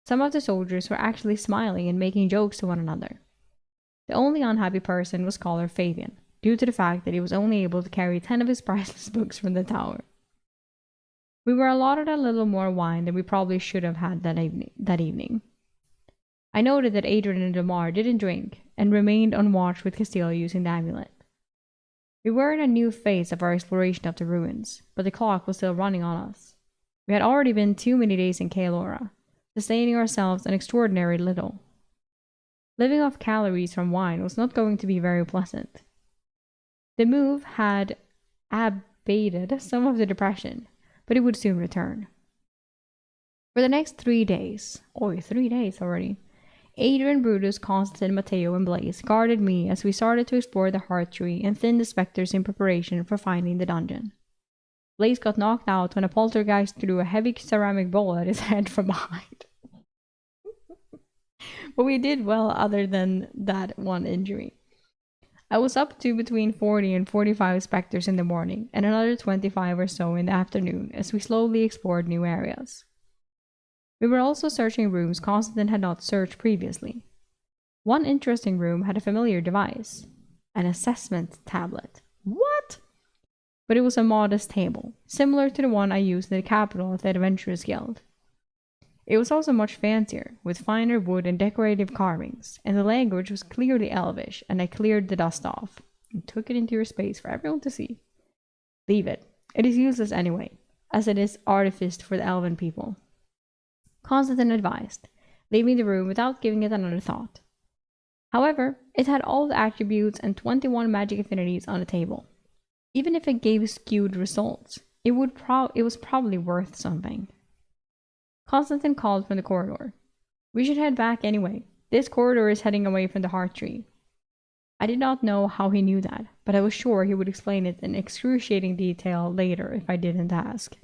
Some of the soldiers were actually smiling and making jokes to one another. The only unhappy person was Scholar Fabian, due to the fact that he was only able to carry 10 of his priceless books from the tower. We were allotted a little more wine than we probably should have had that evening. I noted that Adrian and Demar didn't drink, and remained on watch with Castile using the amulet. We were in a new phase of our exploration of the ruins, but the clock was still running on us. We had already been too many days in Kaelora, sustaining ourselves an extraordinary little. Living off calories from wine was not going to be very pleasant. The move had abated some of the depression, but it would soon return. For the next 3 days, 3 days already, Adrian, Brutus, Constantine, Matteo, and Blaze guarded me as we started to explore the heart tree and thin the specters in preparation for finding the dungeon. Blaze got knocked out when a poltergeist threw a heavy ceramic bowl at his head from behind. But we did well other than that one injury. I was up to between 40 and 45 specters in the morning, and another 25 or so in the afternoon as we slowly explored new areas. We were also searching rooms Constantine had not searched previously. One interesting room had a familiar device, an assessment tablet. What? But it was a modest table, similar to the one I used in the capital of the Adventurers Guild. It was also much fancier, with finer wood and decorative carvings, and the language was clearly Elvish, and I cleared the dust off, and took it into your space for everyone to see. Leave it. It is useless anyway, as it is artificed for the elven people. Constantine advised, leaving the room without giving it another thought. However, it had all the attributes and 21 magic affinities on the table. Even if it gave skewed results, it was probably worth something. Constantine called from the corridor. We should head back anyway. This corridor is heading away from the heart tree. I did not know how he knew that, but I was sure he would explain it in excruciating detail later if I didn't ask.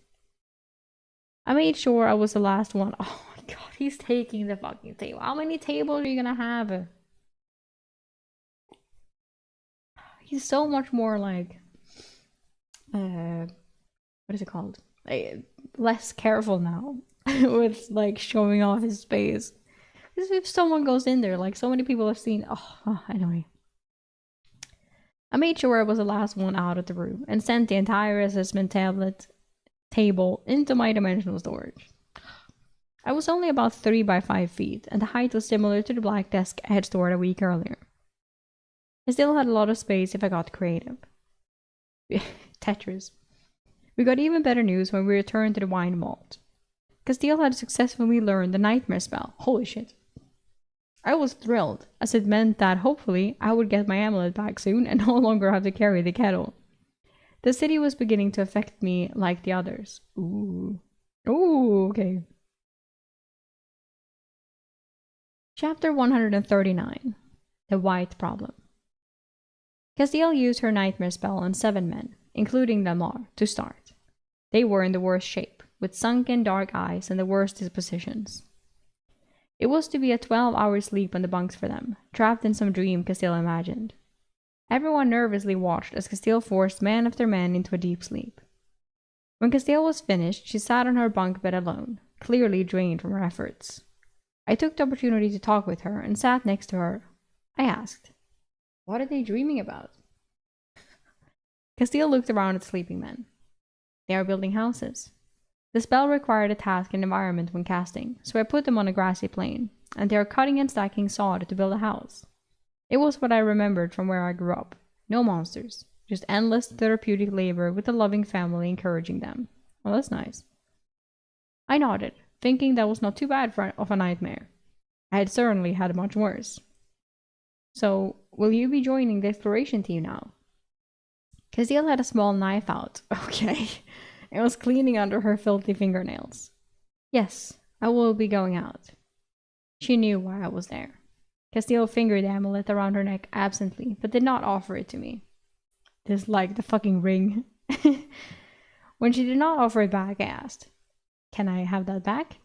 I made sure I was the last one. Oh my god, he's taking the fucking table. How many tables are you gonna have? He's so much more like, what is it called? Less careful now with like showing off his space. Because if someone goes in there, like so many people have seen. Anyway. I made sure I was the last one out of the room and sent the entire assessment table into my dimensional storage. I was only about 3 by 5 feet, and the height was similar to the black desk I had stored a week earlier. I still had a lot of space if I got creative. Tetris. We got even better news when we returned to the wine vault. Castile had successfully learned the nightmare spell. Holy shit. I was thrilled, as it meant that hopefully I would get my amulet back soon and no longer have to carry the kettle. The city was beginning to affect me like the others. Ooh, okay. Chapter 139. The White Problem. Castile used her nightmare spell on 7 men, including Lamar, to start. They were in the worst shape, with sunken dark eyes and the worst dispositions. It was to be a 12-hour sleep on the bunks for them, trapped in some dream Castile imagined. Everyone nervously watched as Castile forced man after man into a deep sleep. When Castile was finished, she sat on her bunk bed alone, clearly drained from her efforts. I took the opportunity to talk with her and sat next to her. I asked, "What are they dreaming about?" Castile looked around at the sleeping men. They are building houses. The spell required a task and environment when casting, so I put them on a grassy plain, and they are cutting and stacking sod to build a house. It was what I remembered from where I grew up. No monsters, just endless therapeutic labor with a loving family encouraging them. Well, that's nice. I nodded, thinking that was not too bad of a nightmare. I had certainly had much worse. "So, will you be joining the exploration team now?" Castile had a small knife out, okay, and was cleaning under her filthy fingernails. "Yes, I will be going out." She knew why I was there. Castile fingered the amulet around her neck absently, but did not offer it to me. Just like the fucking ring. When she did not offer it back, I asked, "Can I have that back?"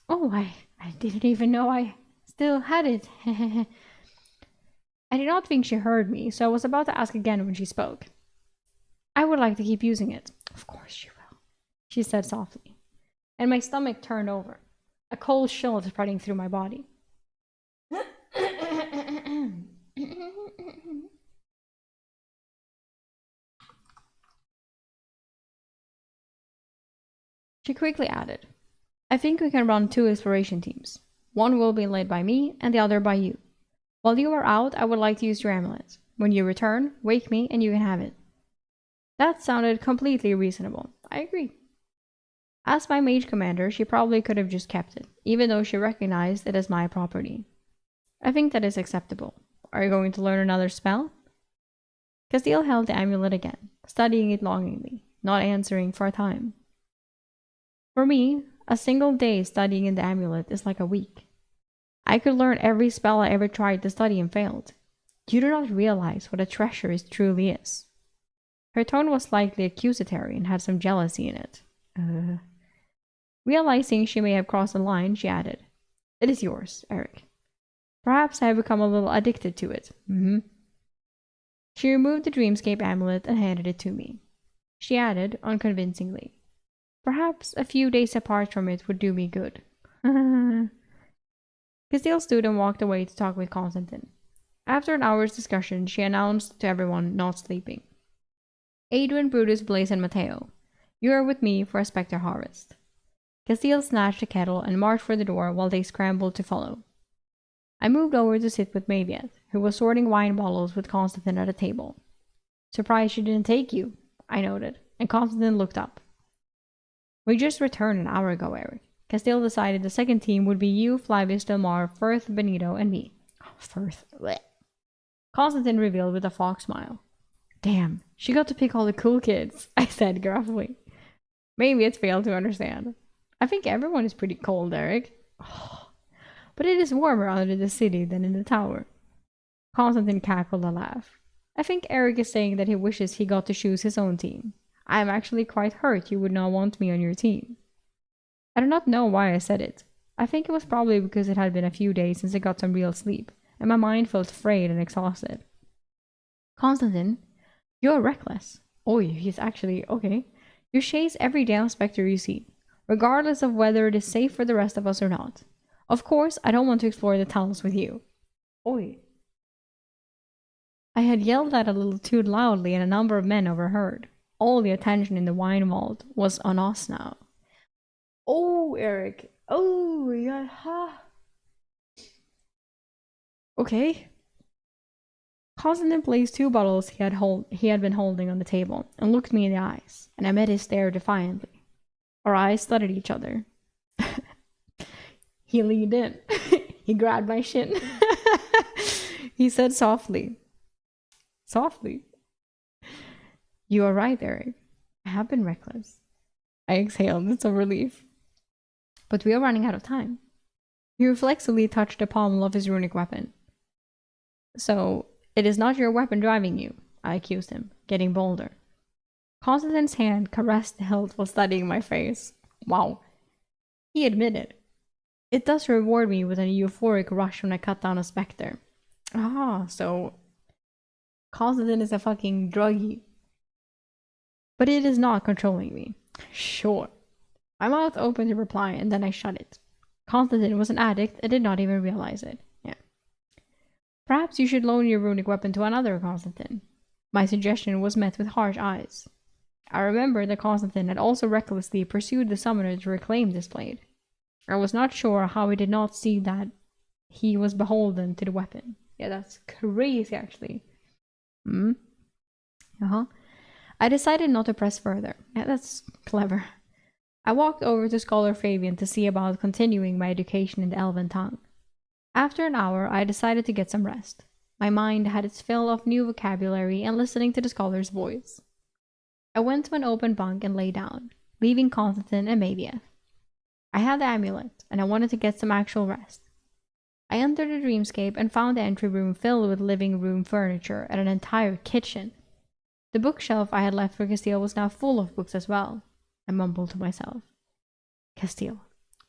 "Oh, I didn't even know I still had it." I did not think she heard me, so I was about to ask again when she spoke. "I would like to keep using it." "Of course you will," she said softly, and my stomach turned over, a cold chill spreading through my body. quickly added, I think we can run 2 exploration teams. One will be led by me and the other by you. While you are out, I would like to use your amulet. When you return, wake me and you can have it. That sounded completely reasonable. I agree. As my mage commander, she probably could have just kept it, even though she recognized it as my property. I think that is acceptable. Are you going to learn another spell? Castile held the amulet again, studying it longingly, not answering for a time. For me, a single day studying in the amulet is like a week. I could learn every spell I ever tried to study and failed. You do not realize what a treasure it truly is. Her tone was slightly accusatory and had some jealousy in it. Realizing she may have crossed the line, she added, It is yours, Eryk. Perhaps I have become a little addicted to it. She removed the Dreamscape amulet and handed it to me. She added, unconvincingly, Perhaps a few days apart from it would do me good. Castile stood and walked away to talk with Constantine. After an hour's discussion, she announced to everyone not sleeping. Adrian, Brutus, Blaze, and Matteo, you are with me for a spectre harvest. Castile snatched a kettle and marched for the door while they scrambled to follow. I moved over to sit with Maviet, who was sorting wine bottles with Constantine at a table. Surprised she didn't take you, I noted, and Constantine looked up. We just returned an hour ago, Eryk. Castile decided the second team would be you, Flavius, Delmar, Firth, Benito, and me. Firth. Blech. Constantine revealed with a fox smile. Damn, she got to pick all the cool kids, I said gruffly. Maviet failed to understand. I think everyone is pretty cold, Eryk. But it is warmer under the city than in the tower. Constantine cackled a laugh. I think Eryk is saying that he wishes he got to choose his own team. I am actually quite hurt you would not want me on your team. I do not know why I said it. I think it was probably because it had been a few days since I got some real sleep, and my mind felt frayed and exhausted. Constantine, you're reckless. Oh, he's actually okay. You chase every damn spectre you see, regardless of whether it is safe for the rest of us or not. Of course, I don't want to explore the tunnels with you. Oi. I had yelled that a little too loudly, and a number of men overheard. All the attention in the wine vault was on us now. Oh, Eryk. Oh, yeah. Okay. Constantine placed 2 bottles he had been holding on the table and looked me in the eyes, and I met his stare defiantly. Our eyes studied each other. He leaned in. He grabbed my shin. He said softly. Softly. You are right, Eryk. I have been reckless. I exhaled in some relief. But we are running out of time. He reflexively touched the pommel of his runic weapon. So, it is not your weapon driving you, I accused him, getting bolder. Constantine's hand caressed the hilt while studying my face. Wow. He admitted. It does reward me with a euphoric rush when I cut down a spectre. So Constantine is a fucking druggie. But it is not controlling me. Sure. My mouth opened to reply, and then I shut it. Constantine was an addict and did not even realize it. Yeah. Perhaps you should loan your runic weapon to another, Constantine. My suggestion was met with harsh eyes. I remember that Constantine had also recklessly pursued the summoner to reclaim this blade. I was not sure how he did not see that he was beholden to the weapon. Yeah, that's crazy, actually. I decided not to press further. Yeah, that's clever. I walked over to Scholar Fabian to see about continuing my education in the Elven tongue. After an hour, I decided to get some rest. My mind had its fill of new vocabulary and listening to the scholar's voice. I went to an open bunk and lay down, leaving Constantine and Mavieth. I had the amulet, and I wanted to get some actual rest. I entered the dreamscape and found the entry room filled with living room furniture and an entire kitchen. The bookshelf I had left for Castile was now full of books as well. I mumbled to myself. Castile,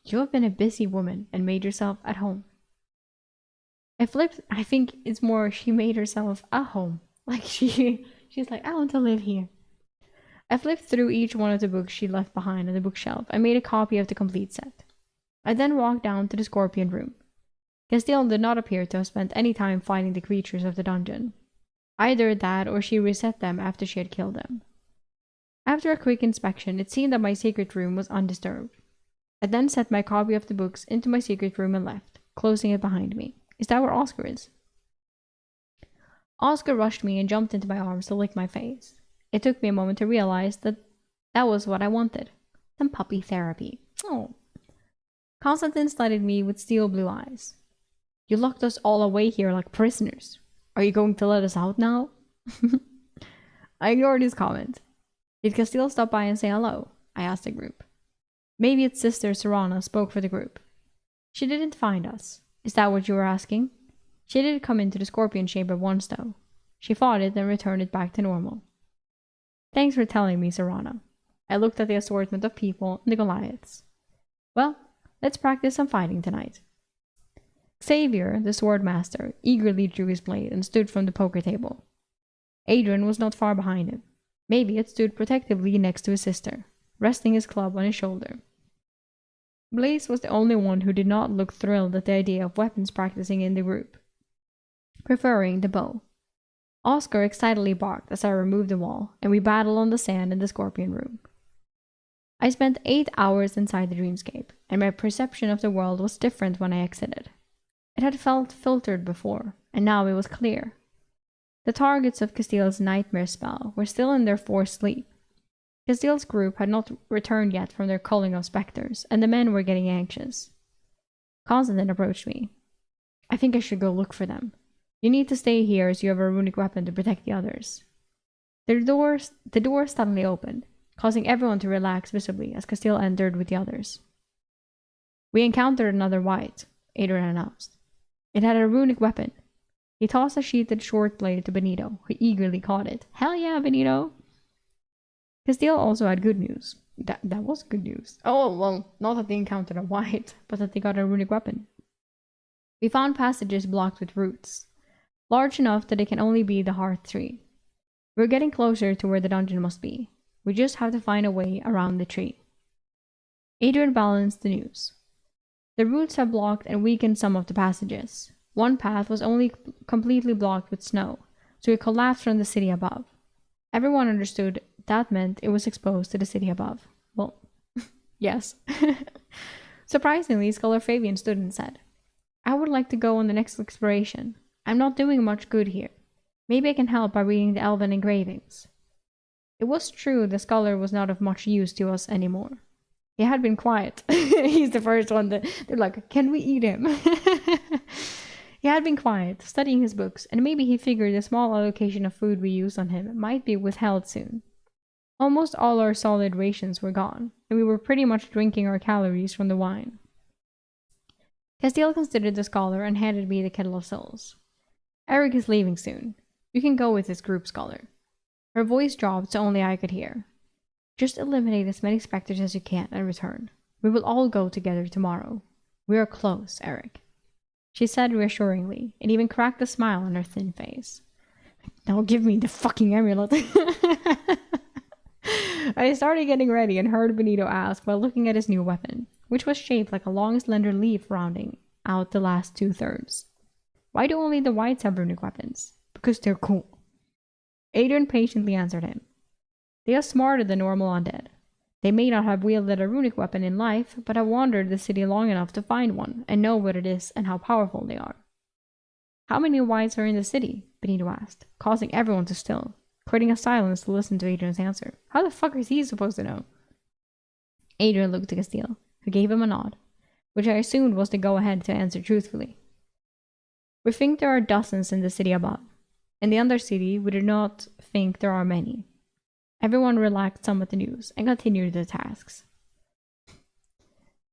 you have been a busy woman and made yourself at home. I think it's more she made herself at home. Like she's like, I want to live here. I flipped through each one of the books she left behind on the bookshelf and made a copy of the complete set. I then walked down to the scorpion room. Castile did not appear to have spent any time fighting the creatures of the dungeon. Either that or she reset them after she had killed them. After a quick inspection, it seemed that my secret room was undisturbed. I then set my copy of the books into my secret room and left, closing it behind me. Is that where Oscar is? Oscar rushed me and jumped into my arms to lick my face. It took me a moment to realize that that was what I wanted. Some puppy therapy. Oh. Constantine studied me with steel blue eyes. You locked us all away here like prisoners. Are you going to let us out now? I ignored his comment. Did Castile stop by and say hello? I asked the group. Maybe its sister Serana spoke for the group. She didn't find us. Is that what you were asking? She did come into the scorpion chamber once, though. She fought it and returned it back to normal. Thanks for telling me, Serana. I looked at the assortment of people and the Goliaths. Well, let's practice some fighting tonight. Xavier, the sword master, eagerly drew his blade and stood from the poker table. Adrian was not far behind him. Maybe it stood protectively next to his sister, resting his club on his shoulder. Blaze was the only one who did not look thrilled at the idea of weapons practicing in the group, preferring the bow. Oscar excitedly barked as I removed the wall, and we battled on the sand in the scorpion room. I spent 8 hours inside the dreamscape, and my perception of the world was different when I exited. It had felt filtered before, and now it was clear. The targets of Castile's nightmare spell were still in their forced sleep. Castile's group had not returned yet from their culling of specters, and the men were getting anxious. Constantine approached me. I think I should go look for them. You need to stay here as you have a runic weapon to protect the others. The door suddenly opened, causing everyone to relax visibly as Castile entered with the others. We encountered another white, Adrian announced. It had a runic weapon. He tossed a sheathed short blade to Benito, who eagerly caught it. Hell yeah, Benito! Castile also had good news. That was good news. Oh, well, not that they encountered a white, but that they got a runic weapon. We found passages blocked with roots, large enough that it can only be the hearth tree. We're getting closer to where the dungeon must be. We just have to find a way around the tree. Adrian balanced the news. The roots have blocked and weakened some of the passages. One path was only completely blocked with snow, so it collapsed from the city above. Everyone understood that meant it was exposed to the city above. Well, yes. Surprisingly, Scholar Fabian stood and said, I would like to go on the next exploration. I'm not doing much good here. Maybe I can help by reading the elven engravings. It was true the scholar was not of much use to us anymore. He had been quiet. He's the first one that they're like, can we eat him? He had been quiet, studying his books, and maybe he figured the small allocation of food we used on him might be withheld soon. Almost all our solid rations were gone, and we were pretty much drinking our calories from the wine. Castile considered the scholar and handed me the kettle of souls. Eryk is leaving soon. You can go with this group, scholar. Her voice dropped so only I could hear. Just eliminate as many specters as you can and return. We will all go together tomorrow. We are close, Eryk. She said reassuringly, and even cracked a smile on her thin face. Now give me the fucking amulet. I started getting ready and heard Benito ask while looking at his new weapon, which was shaped like a long slender leaf rounding out the last 2/3. Why do only the whites have runic weapons? Because they're cool. Adrian patiently answered him. They are smarter than normal undead. They may not have wielded a runic weapon in life, but have wandered the city long enough to find one and know what it is and how powerful they are. How many whites are in the city? Benito asked, causing everyone to still, creating a silence to listen to Adrian's answer. How the fuck is he supposed to know? Adrian looked to Castile, who gave him a nod, which I assumed was the go-ahead to answer truthfully. We think there are dozens in the city above. In the Undercity, we do not think there are many. Everyone relaxed some at the news and continued their tasks.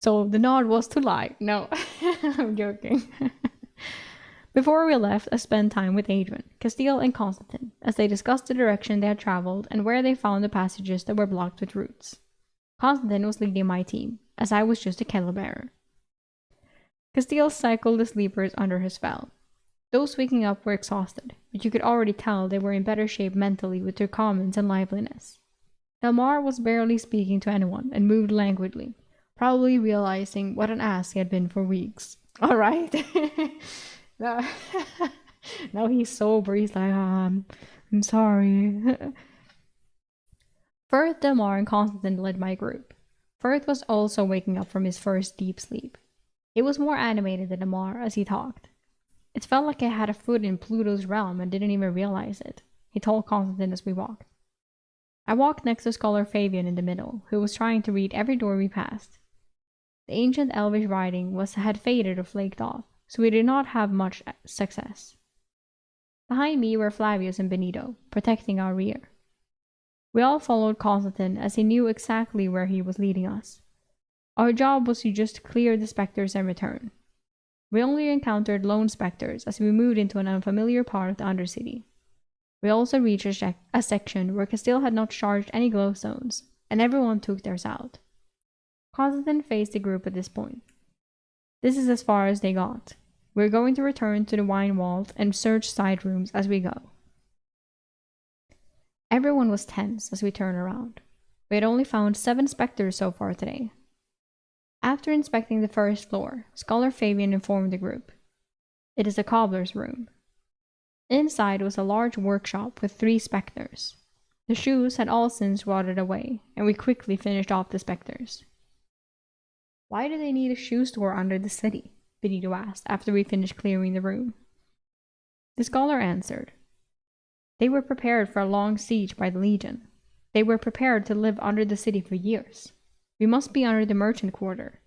So the nod was to lie. No, I'm joking. Before we left, I spent time with Adrian, Castile, and Constantine as they discussed the direction they had traveled and where they found the passages that were blocked with roots. Constantine was leading my team, as I was just a kettle bearer. Castile cycled the sleepers under his spell. Those waking up were exhausted, but you could already tell they were in better shape mentally with their comments and liveliness. Delmar was barely speaking to anyone and moved languidly, probably realizing what an ass he had been for weeks. All right. Now he's sober. He's like, I'm sorry. Firth, Delmar, and Constantine led my group. Firth was also waking up from his first deep sleep. He was more animated than Delmar as he talked. It felt like I had a foot in Pluto's realm and didn't even realize it, he told Constantine as we walked. I walked next to Scholar Fabian in the middle, who was trying to read every door we passed. The ancient elvish writing had faded or flaked off, so we did not have much success. Behind me were Flavius and Benito, protecting our rear. We all followed Constantine as he knew exactly where he was leading us. Our job was to just clear the specters and return. We only encountered lone specters as we moved into an unfamiliar part of the Undercity. We also reached a section where Castile had not charged any glowstones, and everyone took theirs out. Constantine faced the group at this point. This is as far as they got. We're going to return to the wine vault and search side rooms as we go. Everyone was tense as we turned around. We had only found 7 specters so far today. After inspecting the first floor, Scholar Fabian informed the group. It is a cobbler's room. Inside was a large workshop with 3 specters. The shoes had all since rotted away, and we quickly finished off the specters. Why do they need a shoe store under the city? Benito asked after we finished clearing the room. The scholar answered. They were prepared for a long siege by the Legion. They were prepared to live under the city for years. We must be under the merchant quarter.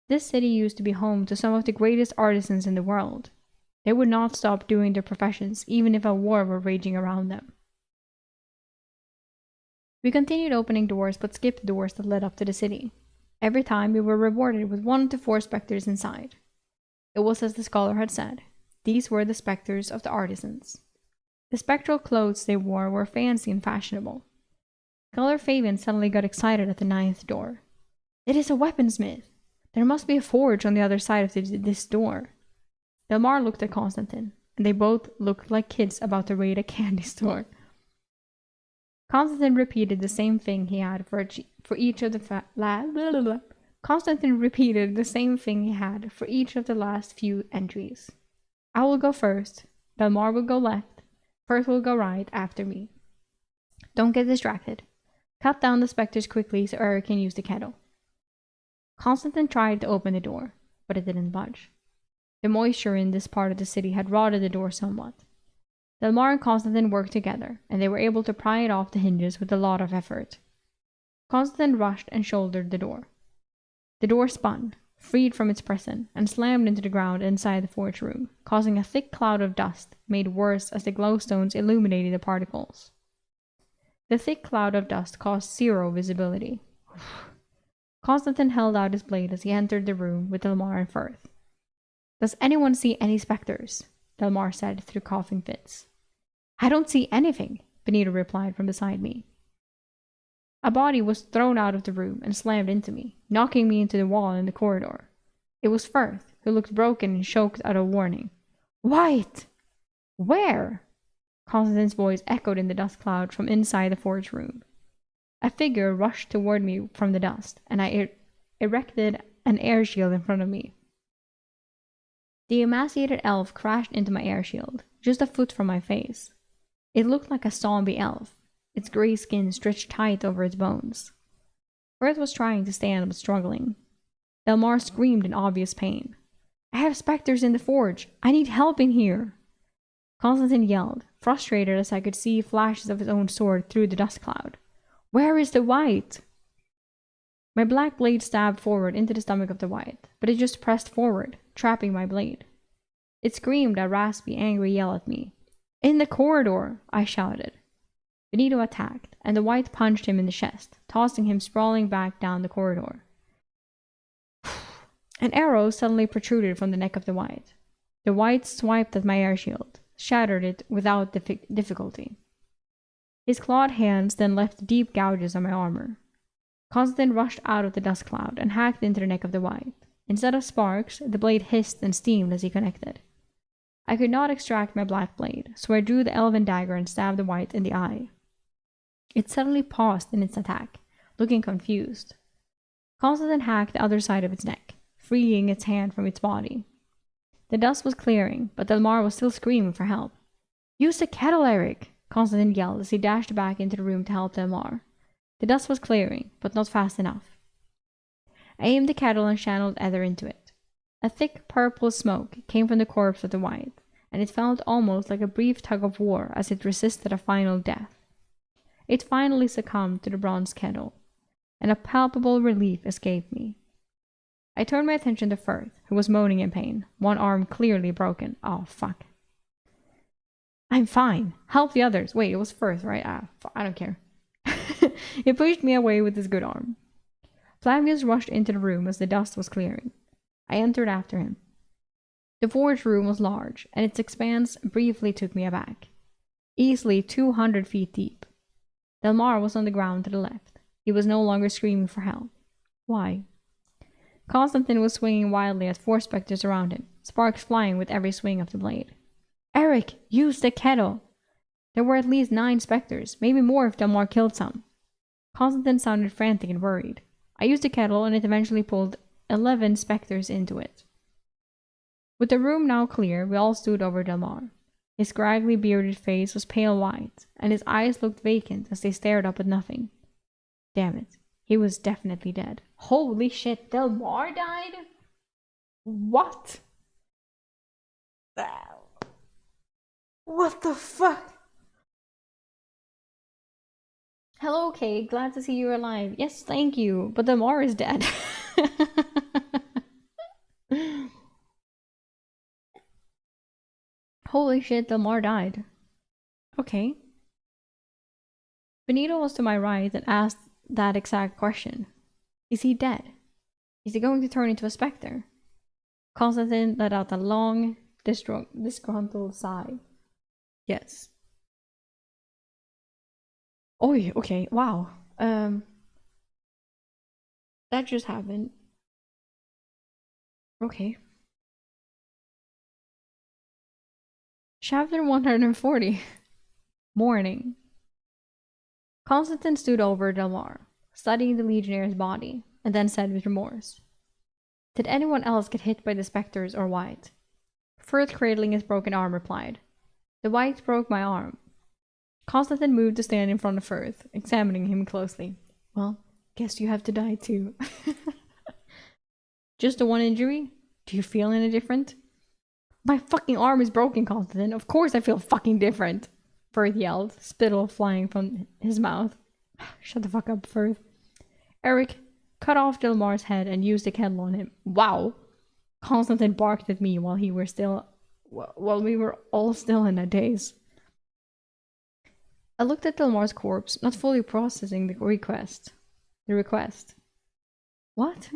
This city used to be home to some of the greatest artisans in the world. They would not stop doing their professions even if a war were raging around them. We continued opening doors but skipped doors that led up to the city. Every time we were rewarded with 1 to 4 specters inside. It was as the scholar had said. These were the specters of the artisans. The spectral clothes they wore were fancy and fashionable. Scholar Fabian suddenly got excited at the 9th door. It is a weaponsmith. There must be a forge on the other side of this door. Delmar looked at Constantine, and they both looked like kids about to raid a candy store. Constantine repeated the same thing he had for each of the Constantine repeated the same thing he had for each of the last few entries. I will go first. Delmar will go left. Firth will go right after me. Don't get distracted. Cut down the specters quickly so Eryk can use the kettle. Constantine tried to open the door, but it didn't budge. The moisture in this part of the city had rotted the door somewhat. Delmar and Constantine worked together, and they were able to pry it off the hinges with a lot of effort. Constantine rushed and shouldered the door. The door spun, freed from its prison, and slammed into the ground inside the forge room, causing a thick cloud of dust, made worse as the glowstones illuminated the particles. The thick cloud of dust caused 0 visibility. Constantine held out his blade as he entered the room with Delmar and Firth. Does anyone see any specters? Delmar said through coughing fits. I don't see anything, Benito replied from beside me. A body was thrown out of the room and slammed into me, knocking me into the wall in the corridor. It was Firth, who looked broken and choked out a warning. White! Where? Constantine's voice echoed in the dust cloud from inside the forge room. A figure rushed toward me from the dust, and I erected an air shield in front of me. The emaciated elf crashed into my air shield, just a foot from my face. It looked like a zombie elf, its gray skin stretched tight over its bones. Firth was trying to stand but struggling. Delmar screamed in obvious pain. I have specters in the forge. I need help in here. Constantine yelled, frustrated as I could see flashes of his own sword through the dust cloud. Where is the white? My black blade stabbed forward into the stomach of the white, but it just pressed forward, trapping my blade. It screamed a raspy, angry yell at me. In the corridor, I shouted. Benito attacked, and the white punched him in the chest, tossing him sprawling back down the corridor. An arrow suddenly protruded from the neck of the white. The white swiped at my air shield, shattered it without difficulty. His clawed hands then left deep gouges on my armor. Constantine rushed out of the dust cloud and hacked into the neck of the white. Instead of sparks, the blade hissed and steamed as he connected. I could not extract my black blade, so I drew the elven dagger and stabbed the white in the eye. It suddenly paused in its attack, looking confused. Constantine hacked the other side of its neck, freeing its hand from its body. The dust was clearing, but Delmar was still screaming for help. Use the kettle, Eryk! Constantine yelled as he dashed back into the room to help Delmar. The dust was clearing, but not fast enough. I aimed the kettle and channeled ether into it. A thick purple smoke came from the corpse of the white, and it felt almost like a brief tug of war as it resisted a final death. It finally succumbed to the bronze kettle, and a palpable relief escaped me. I turned my attention to Firth, who was moaning in pain, one arm clearly broken. Oh, fuck. I'm fine. Help the others. Wait, it was Firth, right? I don't care. He pushed me away with his good arm. Flavius rushed into the room as the dust was clearing. I entered after him. The forge room was large, and its expanse briefly took me aback. Easily 200 feet deep. Delmar was on the ground to the left. He was no longer screaming for help. Why? Constantine was swinging wildly at 4 specters around him, sparks flying with every swing of the blade. Eryk, use the kettle! There were at least 9 specters, maybe more if Delmar killed some. Constantine sounded frantic and worried. I used the kettle and it eventually pulled 11 specters into it. With the room now clear, we all stood over Delmar. His scraggly bearded face was pale white, and his eyes looked vacant as they stared up at nothing. Damn it, he was definitely dead. Holy shit, Delmar died? What? What the fuck? Hello, Kate. Glad to see you alive. Yes, thank you. But Delmar is dead. Holy shit, Delmar died. Okay. Benito was to my right and asked that exact question. Is he dead? Is he going to turn into a specter? Constantine let out a long, disgruntled sigh. Yes. Oh, okay. Wow. That just happened. Okay. Chapter 140. Morning. Constantine stood over Delmar, studying the Legionnaire's body, and then said with remorse, Did anyone else get hit by the specters or White? Firth, cradling his broken arm, replied, The White broke my arm. Constantine moved to stand in front of Firth, examining him closely. Well, guess you have to die too. Just the one injury? Do you feel any different? My fucking arm is broken, Constantine. Of course I feel fucking different. Firth yelled, spittle flying from his mouth. Shut the fuck up, Firth. Eryk cut off Delmar's head and used the kettle on him. Wow. Constantine barked at me while we were all still in a daze. I looked at Delmar's corpse, not fully processing the request. What?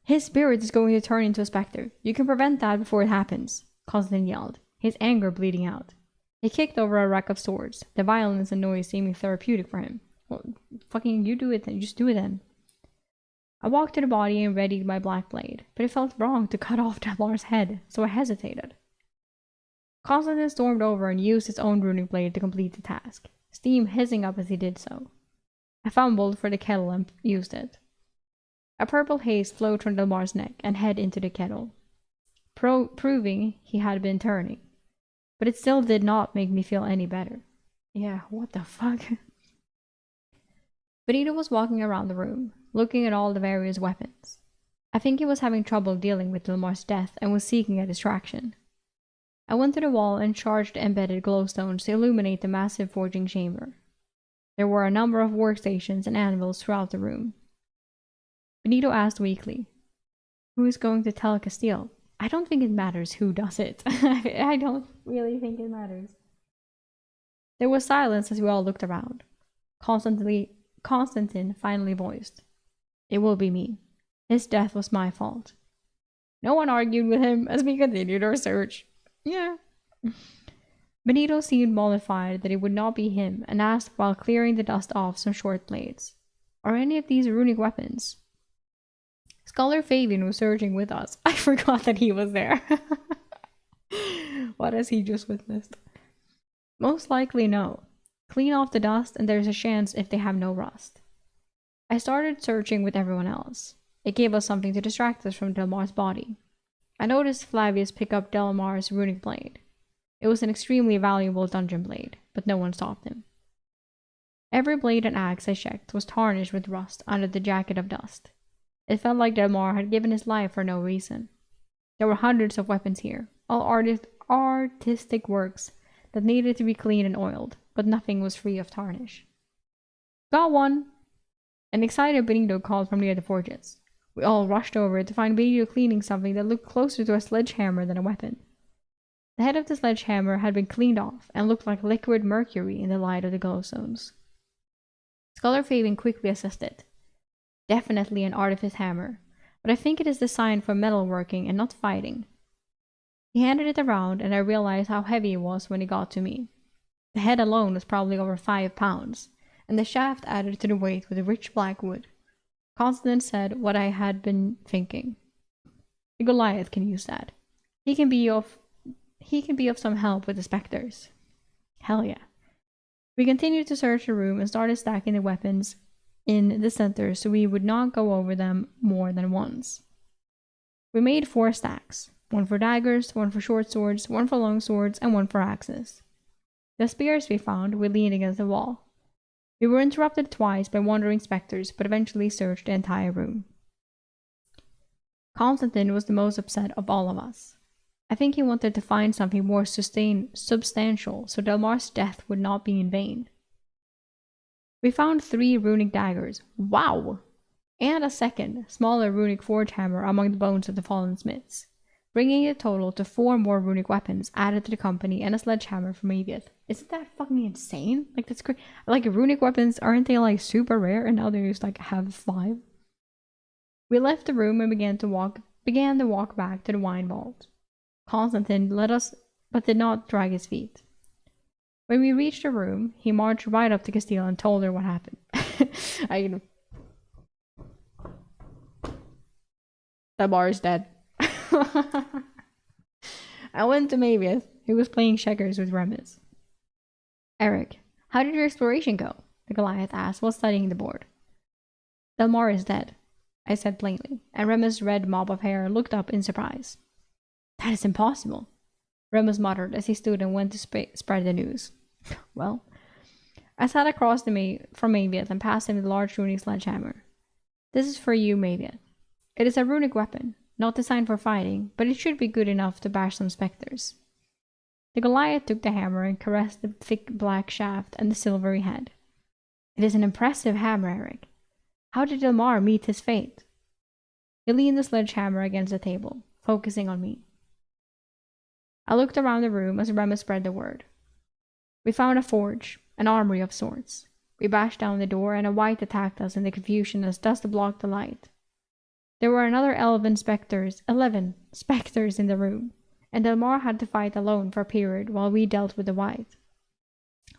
His spirit is going to turn into a specter. You can prevent that before it happens, Constantine yelled, his anger bleeding out. He kicked over a rack of swords, the violence and noise seeming therapeutic for him. Well, fucking you do it then. Just do it then. I walked to the body and readied my black blade, but it felt wrong to cut off Delmar's head, so I hesitated. Constantine stormed over and used his own runic blade to complete the task, steam hissing up as he did so. I fumbled for the kettle and used it. A purple haze flowed from Delmar's neck and head into the kettle, proving he had been turning. But it still did not make me feel any better. Yeah, what the fuck? Benito was walking around the room, looking at all the various weapons. I think he was having trouble dealing with Delmar's death and was seeking a distraction. I went to the wall and charged the embedded glowstones to illuminate the massive forging chamber. There were a number of workstations and anvils throughout the room. Benito asked weakly, Who is going to tell Castile? I don't think it matters who does it. I don't really think it matters. There was silence as we all looked around. Constantine finally voiced, It will be me. His death was my fault. No one argued with him as we continued our search. Yeah. Benito seemed mollified that it would not be him and asked while clearing the dust off some short blades, Are any of these runic weapons? Scholar Fabian was searching with us. I forgot that he was there. What has he just witnessed? Most likely no. Clean off the dust and there's a chance if they have no rust. I started searching with everyone else. It gave us something to distract us from Delmar's body. I noticed Flavius pick up Delmar's runic blade. It was an extremely valuable dungeon blade, but no one stopped him. Every blade and axe I checked was tarnished with rust under the jacket of dust. It felt like Delmar had given his life for no reason. There were hundreds of weapons here, all artistic works that needed to be cleaned and oiled, but nothing was free of tarnish. Got one! An excited Benito called from near the forges. We all rushed over to find Benito cleaning something that looked closer to a sledgehammer than a weapon. The head of the sledgehammer had been cleaned off and looked like liquid mercury in the light of the glowstones. Scholar Fabian quickly assisted. Definitely an artifice hammer, but I think it is designed for metalworking and not fighting. He handed it around, and I realized how heavy it was when it got to me. The head alone was probably over 5 pounds, and the shaft added to the weight with rich black wood. Constance said what I had been thinking. The Goliath can use that. He can be of some help with the specters. Hell yeah. We continued to search the room and started stacking the weapons in the center so we would not go over them more than once. We made 4 stacks, one for daggers, one for short swords, one for long swords, and one for axes. The spears we found we leaned against the wall. We were interrupted twice by wandering specters, but eventually searched the entire room. Constantine was the most upset of all of us. I think he wanted to find something more substantial so Delmar's death would not be in vain. We found 3 runic daggers. Wow! And a second, smaller runic forge hammer among the bones of the fallen smiths, bringing the total to 4 more runic weapons added to the company and a sledgehammer from Eviath. Isn't that fucking insane? Like, that's great. Like, runic weapons, aren't they like super rare? And now they just like have 5. We left the room and began to walk back to the wine vault. Constantine led us, but did not drag his feet. When we reached the room, he marched right up to Castile and told her what happened. The bar is dead. I went to Mavius, who was playing checkers with Remus. Eryk, how did your exploration go? The Goliath asked while studying the board. Delmar is dead, I said plainly, and Remus' red mop of hair looked up in surprise. That is impossible, Remus muttered as he stood and went to spread the news. Well, I sat across from Maviath and passed him the large runic sledgehammer. This is for you, Maviath. It is a runic weapon, not designed for fighting, but it should be good enough to bash some specters. The Goliath took the hammer and caressed the thick black shaft and the silvery head. It is an impressive hammer, Eryk. How did Delmar meet his fate? He leaned the sledgehammer against the table, focusing on me. I looked around the room as Remus spread the word. We found a forge, an armory of sorts. We bashed down the door, and a wight attacked us in the confusion as dust blocked the light. There were another 11 specters in the room, and Delmar had to fight alone for a period while we dealt with the wight.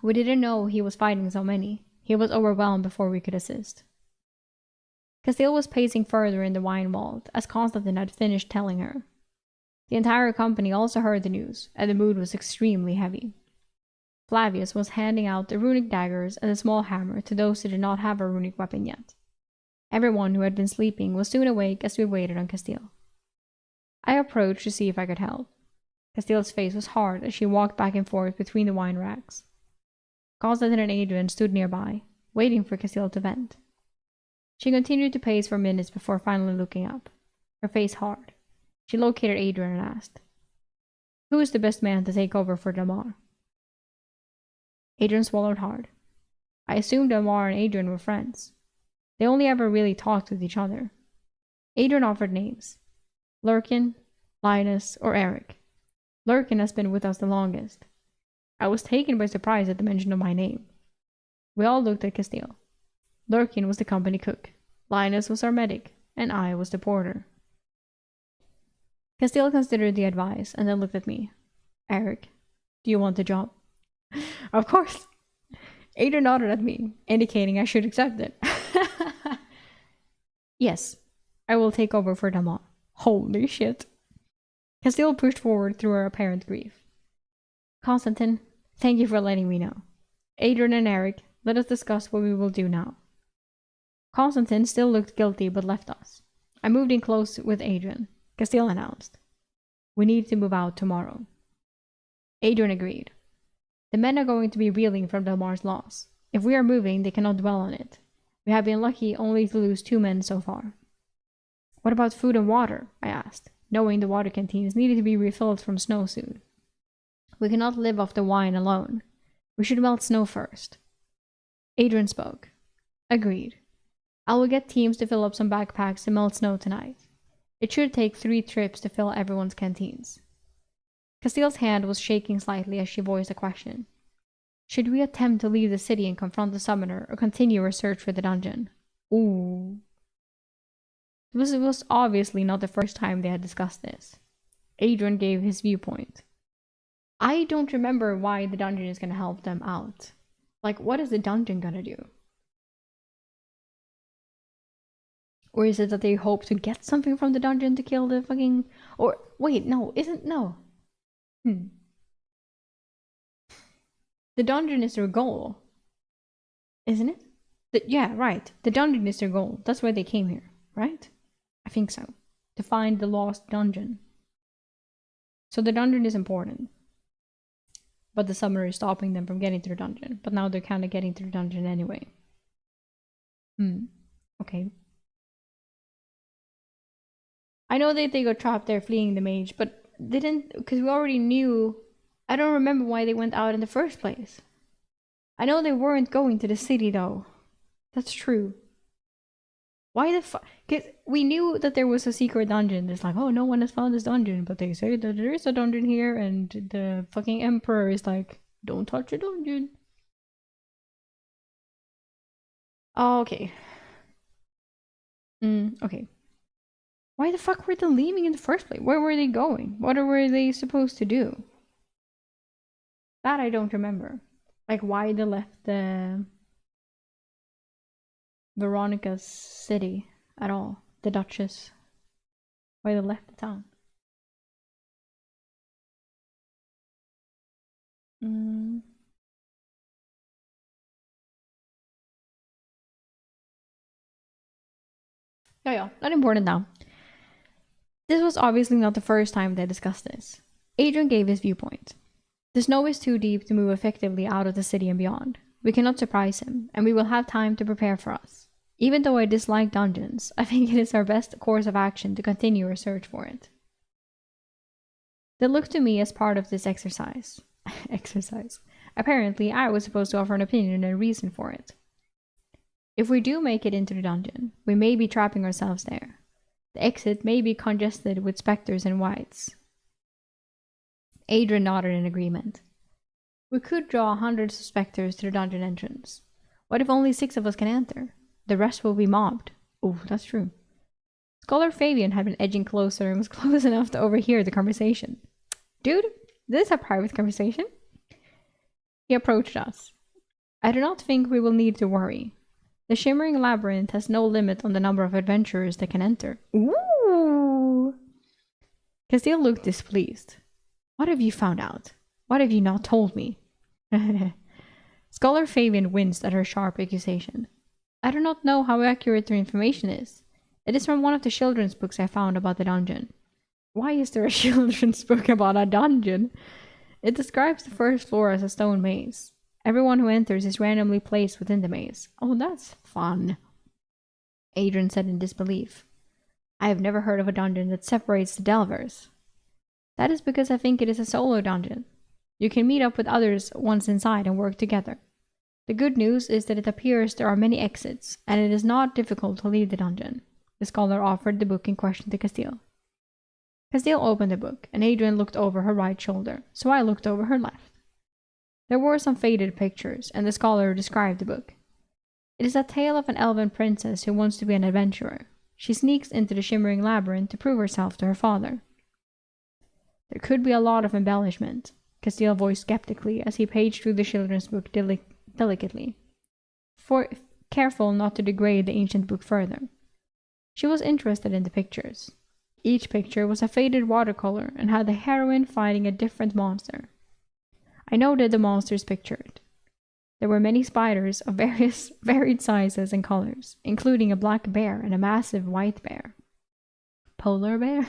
We didn't know he was fighting so many. He was overwhelmed before we could assist. Castile was pacing further in the wine vault as Constantine had finished telling her. The entire company also heard the news, and the mood was extremely heavy. Flavius was handing out the runic daggers and a small hammer to those who did not have a runic weapon yet. Everyone who had been sleeping was soon awake as we waited on Castile. I approached to see if I could help. Castile's face was hard as she walked back and forth between the wine racks. Constantine and Adrian stood nearby, waiting for Castile to vent. She continued to pace for minutes before finally looking up, her face hard. She located Adrian and asked, "Who is the best man to take over for Delmar?" Adrian swallowed hard. I assumed Delmar and Adrian were friends. They only ever really talked with each other. Adrian offered names. Lurkin, Linus, or Eryk. Lurkin has been with us the longest. I was taken by surprise at the mention of my name. We all looked at Castile. Lurkin was the company cook, Linus was our medic, and I was the porter. Castile considered the advice and then looked at me. Eryk, do you want the job? Of course. Adrian nodded at me, indicating I should accept it. Yes, I will take over for Delmar. Holy shit. Castile pushed forward through her apparent grief. Constantine, thank you for letting me know. Adrian and Eryk, let us discuss what we will do now. Constantine still looked guilty but left us. I moved in close with Adrian. Castile announced, "We need to move out tomorrow." Adrian agreed. The men are going to be reeling from Delmar's loss. If we are moving, they cannot dwell on it. We have been lucky only to lose 2 men so far. What about food and water? I asked, knowing the water canteens needed to be refilled from snow soon. We cannot live off the wine alone. We should melt snow first. Adrian spoke. Agreed. I will get teams to fill up some backpacks to melt snow tonight. It should take 3 trips to fill everyone's canteens. Castile's hand was shaking slightly as she voiced a question. Should we attempt to leave the city and confront the summoner, or continue our search for the dungeon? Ooh. It was obviously not the first time they had discussed this. Adrian gave his viewpoint. I don't remember why the dungeon is going to help them out. Like, what is the dungeon going to do? Or is it that they hope to get something from the dungeon to kill the fucking... Or, wait, no, isn't... No. The dungeon is their goal. Isn't it? Yeah, right. The dungeon is their goal. That's why they came here, right? I think so. To find the lost dungeon. So the dungeon is important. But the summoner is stopping them from getting to the dungeon. But now they're kind of getting to the dungeon anyway. Okay. I know that they got trapped there fleeing the mage, but didn't... Because we already knew... I don't remember why they went out in the first place. I know they weren't going to the city, though. That's true. Why the fuck? Because we knew that there was a secret dungeon. It's like, oh, no one has found this dungeon. But they say that there is a dungeon here, and the fucking emperor is like, don't touch the dungeon. Oh, okay. Okay. Why the fuck were they leaving in the first place? Where were they going? What were they supposed to do? That I don't remember. Like, why they left the Veronica's city at all. The Duchess. Why they left the town. Yeah, not important now. This was obviously not the first time they discussed this. Adrian gave his viewpoint. The snow is too deep to move effectively out of the city and beyond. We cannot surprise him, and we will have time to prepare for us. Even though I dislike dungeons, I think it is our best course of action to continue our search for it. They looked to me as part of this exercise. Apparently, I was supposed to offer an opinion and a reason for it. If we do make it into the dungeon, we may be trapping ourselves there. The exit may be congested with specters and wights. Adrian nodded in agreement. We could draw 100 specters to the dungeon entrance. What if only 6 of us can enter? The rest will be mobbed. Oh, that's true. Scholar Fabian had been edging closer and was close enough to overhear the conversation. Dude, this is a private conversation? He approached us. I do not think we will need to worry. The Shimmering Labyrinth has no limit on the number of adventurers that can enter. Ooh! Castile looked displeased. What have you found out? What have you not told me? Scholar Fabian winced at her sharp accusation. I do not know how accurate your information is. It is from one of the children's books I found about the dungeon. Why is there a children's book about a dungeon? It describes the first floor as a stone maze. Everyone who enters is randomly placed within the maze. Oh, that's fun. Adrian said in disbelief. I have never heard of a dungeon that separates the delvers. That is because I think it is a solo dungeon. You can meet up with others once inside and work together. The good news is that it appears there are many exits, and it is not difficult to leave the dungeon. The scholar offered the book in question to Castile. Castile opened the book, and Adrian looked over her right shoulder, so I looked over her left. There were some faded pictures, and the scholar described the book. It is a tale of an elven princess who wants to be an adventurer. She sneaks into the Shimmering Labyrinth to prove herself to her father. There could be a lot of embellishment, Castile voiced skeptically as he paged through the children's book delicately, careful not to degrade the ancient book further. She was interested in the pictures. Each picture was a faded watercolor and had the heroine fighting a different monster. I noted the monsters pictured. There were many spiders of various varied sizes and colors, including a black bear and a massive white bear. Polar bear?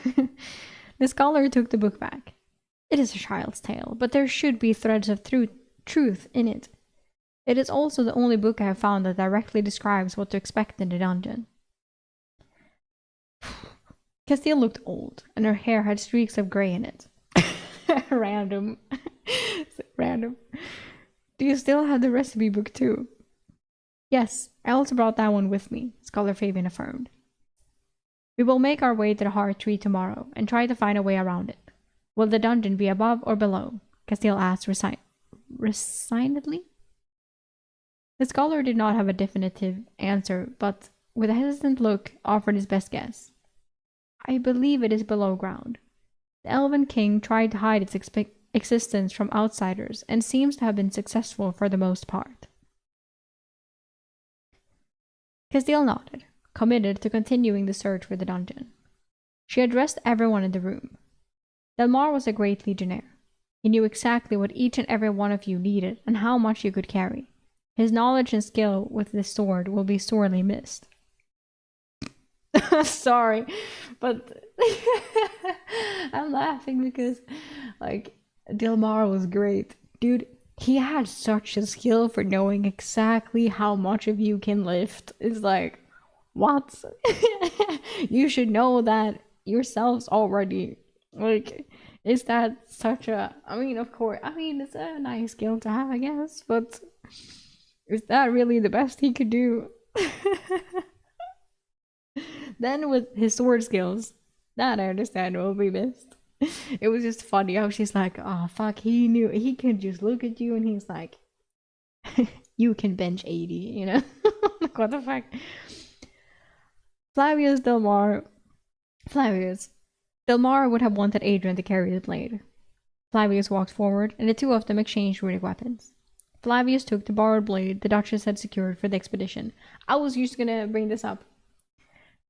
The scholar took the book back. It is a child's tale, but there should be threads of truth in it. It is also the only book I have found that directly describes what to expect in the dungeon. Castile looked old, and her hair had streaks of grey in it. Random. Random. Do you still have the recipe book too? Yes, I also brought that one with me, Scholar Fabian affirmed. We will make our way to the heart tree tomorrow and try to find a way around it. Will the dungeon be above or below? Castile asked resignedly. The scholar did not have a definitive answer, but with a hesitant look offered his best guess. I believe it is below ground. The Elven King tried to hide its existence from outsiders and seems to have been successful for the most part. Castile nodded, committed to continuing the search for the dungeon. She addressed everyone in the room. Delmar was a great legionnaire. He knew exactly what each and every one of you needed and how much you could carry. His knowledge and skill with this sword will be sorely missed. Sorry, but I'm laughing because, like, Delmar was great. Dude, he had such a skill for knowing exactly how much of you can lift. It's like, what? You should know that yourselves already. Like, is that such a. I mean, of course, I mean, it's a nice skill to have, I guess, but is that really the best he could do? Then with his sword skills, that I understand will be missed. It was just funny how she's like, oh fuck, he knew he could just look at you and he's like, you can bench 80, you know? Like, what the fuck? Flavius Delmar Flavius. Delmar would have wanted Adrian to carry the blade. Flavius walked forward, and the two of them exchanged runic weapons. Flavius took the borrowed blade the Duchess had secured for the expedition. I was just gonna bring this up.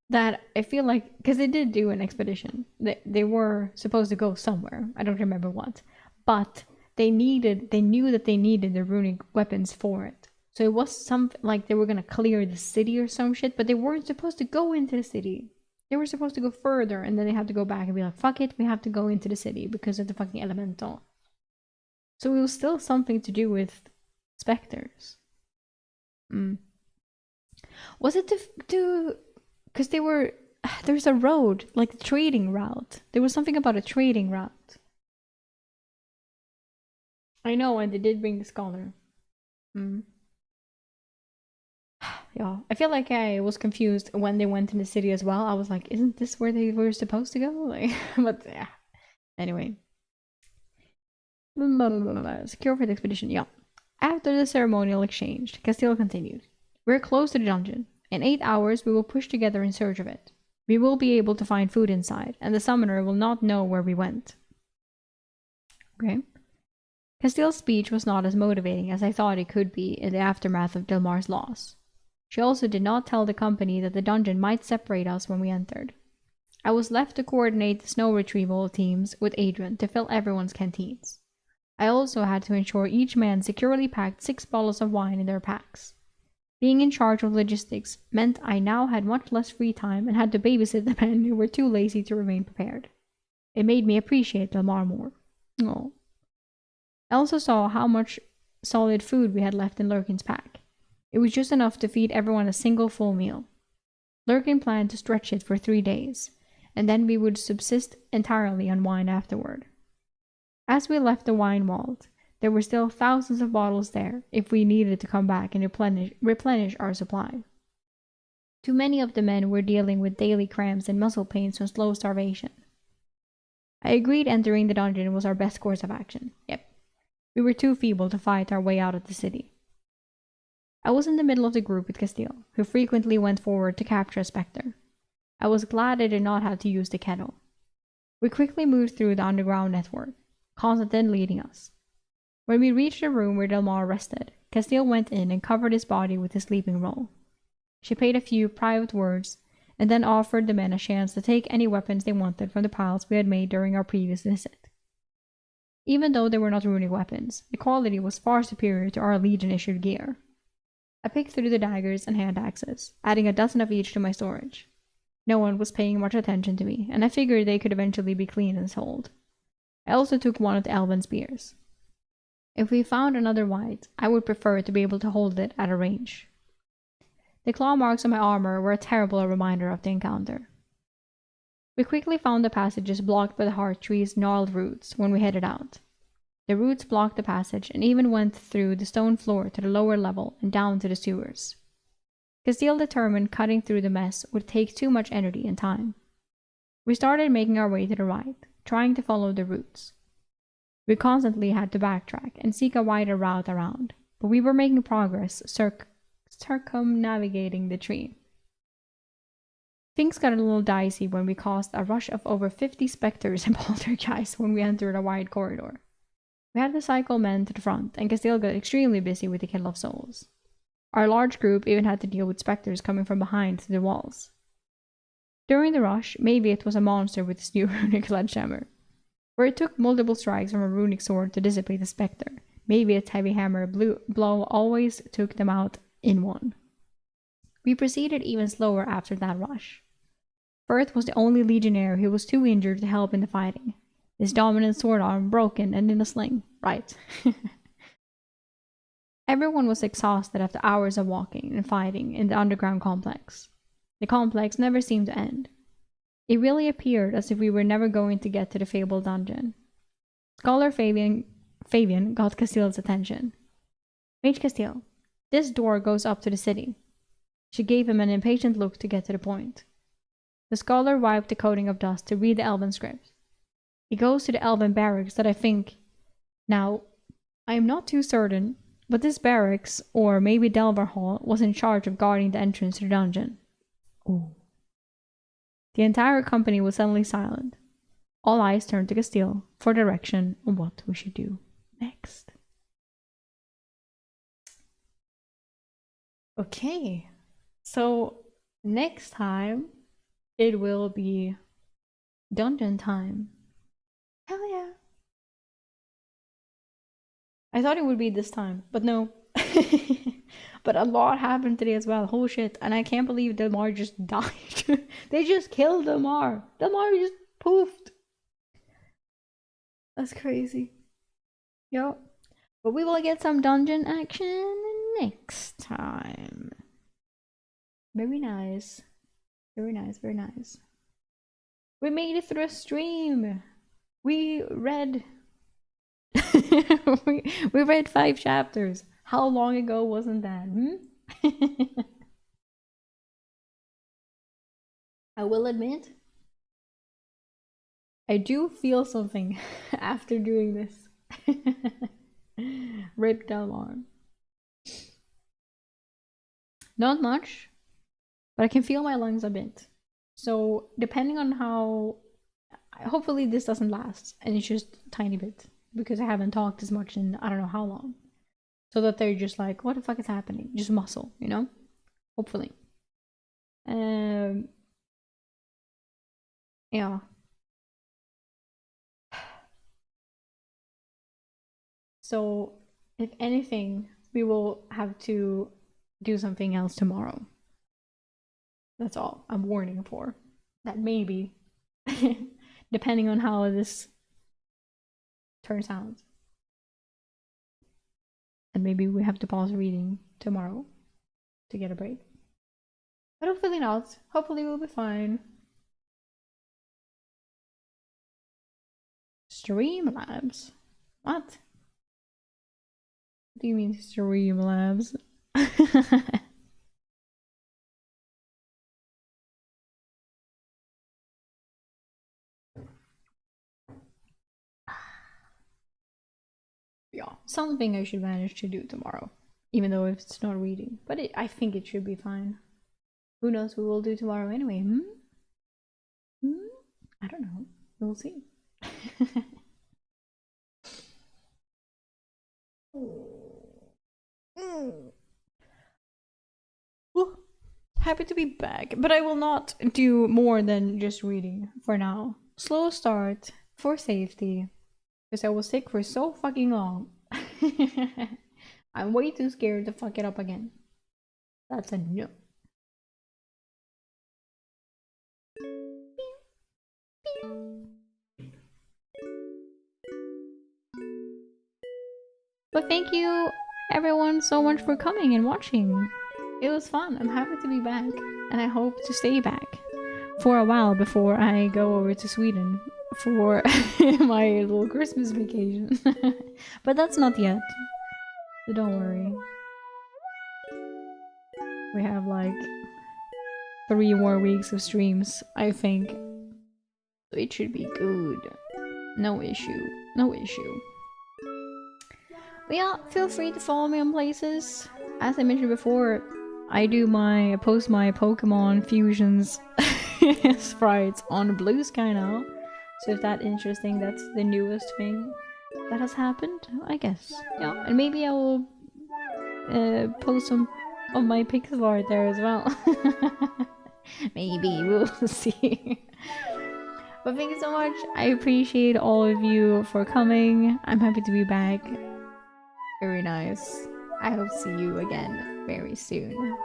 That I feel like, because they did do an expedition, they were supposed to go somewhere. I don't remember what, but they knew that they needed the runic weapons for it. So it was something like they were gonna clear the city or some shit, but they weren't supposed to go into the city. They were supposed to go further, and then they had to go back and be like, "Fuck it, we have to go into the city because of the fucking elemental." So it was still something to do with specters. Was it to because they were there's a road like a trading route. There was something about a trading route. I know, and they did bring the scholar. Yeah, I feel like I was confused when they went in the city as well. I was like, isn't this where they were supposed to go? Like, but yeah. Anyway, secure for the expedition. Yeah. After the ceremonial exchange, Castile continued. We're close to the dungeon. In 8 hours, we will push together in search of it. We will be able to find food inside, and the summoner will not know where we went. Okay. Castile's speech was not as motivating as I thought it could be in the aftermath of Delmar's loss. She also did not tell the company that the dungeon might separate us when we entered. I was left to coordinate the snow retrieval teams with Adrian to fill everyone's canteens. I also had to ensure each man securely packed 6 bottles of wine in their packs. Being in charge of logistics meant I now had much less free time and had to babysit the men who were too lazy to remain prepared. It made me appreciate Delmar more. Oh. I also saw how much solid food we had left in Lurkin's pack. It was just enough to feed everyone a single full meal. Lurkin planned to stretch it for 3 days, and then we would subsist entirely on wine afterward. As we left the wine vault, there were still thousands of bottles there if we needed to come back and replenish our supply. Too many of the men were dealing with daily cramps and muscle pains from slow starvation. I agreed entering the dungeon was our best course of action. Yep. We were too feeble to fight our way out of the city. I was in the middle of the group with Castile, who frequently went forward to capture a spectre. I was glad I did not have to use the kettle. We quickly moved through the underground network, Constantine leading us. When we reached the room where Delmar rested, Castile went in and covered his body with his sleeping roll. She paid a few private words, and then offered the men a chance to take any weapons they wanted from the piles we had made during our previous visit. Even though they were not runic weapons, the quality was far superior to our Legion-issued gear. I picked through the daggers and hand axes, adding a dozen of each to my storage. No one was paying much attention to me, and I figured they could eventually be cleaned and sold. I also took one of the elven spears. If we found another white, I would prefer to be able to hold it at a range. The claw marks on my armor were a terrible reminder of the encounter. We quickly found the passages blocked by the heart tree's gnarled roots when we headed out. The roots blocked the passage and even went through the stone floor to the lower level and down to the sewers. Castile determined cutting through the mess would take too much energy and time. We started making our way to the right, trying to follow the roots. We constantly had to backtrack and seek a wider route around, but we were making progress circumnavigating the tree. Things got a little dicey when we caused a rush of over 50 specters and poltergeists when we entered a wide corridor. We had to cycle men to the front, and Castile got extremely busy with the Kettle of Souls. Our large group even had to deal with specters coming from behind through the walls. During the rush, maybe it was a monster with his new runic sledgehammer, where it took multiple strikes from a runic sword to dissipate the specter. Maybe its heavy hammer blow always took them out in one. We proceeded even slower after that rush. Firth was the only legionnaire who was too injured to help in the fighting. His dominant sword arm broken and in a sling. Right. Everyone was exhausted after hours of walking and fighting in the underground complex. The complex never seemed to end. It really appeared as if we were never going to get to the fabled dungeon. Scholar Fabian got Castile's attention. Mage Castile, this door goes up to the city. She gave him an impatient look to get to the point. The scholar wiped the coating of dust to read the elven script. He goes to the elven barracks that I think... Now, I am not too certain, but this barracks, or maybe Delver Hall, was in charge of guarding the entrance to the dungeon. Ooh. The entire company was suddenly silent. All eyes turned to Castile for direction on what we should do next. Okay, so next time it will be dungeon time. Hell yeah. I thought it would be this time, but no. But a lot happened today as well. Holy shit. And I can't believe Delmar just died. They just killed Delmar. Delmar just poofed. That's crazy. Yep. But we will get some dungeon action next time. Very nice. Very nice, very nice. We made it through a stream. We read... we read 5 chapters. How long ago wasn't that? I will admit, I do feel something after doing this. Rip Delmar. Not much, but I can feel my lungs a bit. So depending on how... Hopefully this doesn't last, and it's just a tiny bit, because I haven't talked as much in I don't know how long. So that they're just like, what the fuck is happening? Just muscle, you know? Hopefully. Yeah. So, if anything, we will have to do something else tomorrow. That's all I'm warning for. That maybe, depending on how this turns out. And maybe we have to pause reading tomorrow to get a break. But hopefully not. Hopefully we'll be fine. Streamlabs? What? What do you mean Streamlabs? Yeah, something I should manage to do tomorrow. Even though it's not reading. But I think it should be fine. Who knows what we'll do tomorrow anyway, I don't know. We'll see. Well, happy to be back, but I will not do more than just reading for now. Slow start for safety, because I was sick for so fucking long. I'm way too scared to fuck it up again. That's a no. But thank you everyone so much for coming and watching. It was fun. I'm happy to be back, and I hope to stay back for a while before I go over to Sweden for my little Christmas vacation. But that's not yet, so don't worry. We have like 3 more weeks of streams, I think. So it should be good. No issue. No issue. But yeah, feel free to follow me on places. As I mentioned before, I post my Pokemon fusions sprites on Blue Sky now. So if that's interesting, that's the newest thing that has happened, I guess. Yeah, and maybe I will post some of my pixel art there as well. Maybe we'll see. But thank you so much. I appreciate all of you for coming. I'm happy to be back. Very nice. I hope to see you again very soon.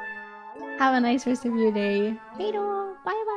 Have a nice rest of your day. Hey, bye bye.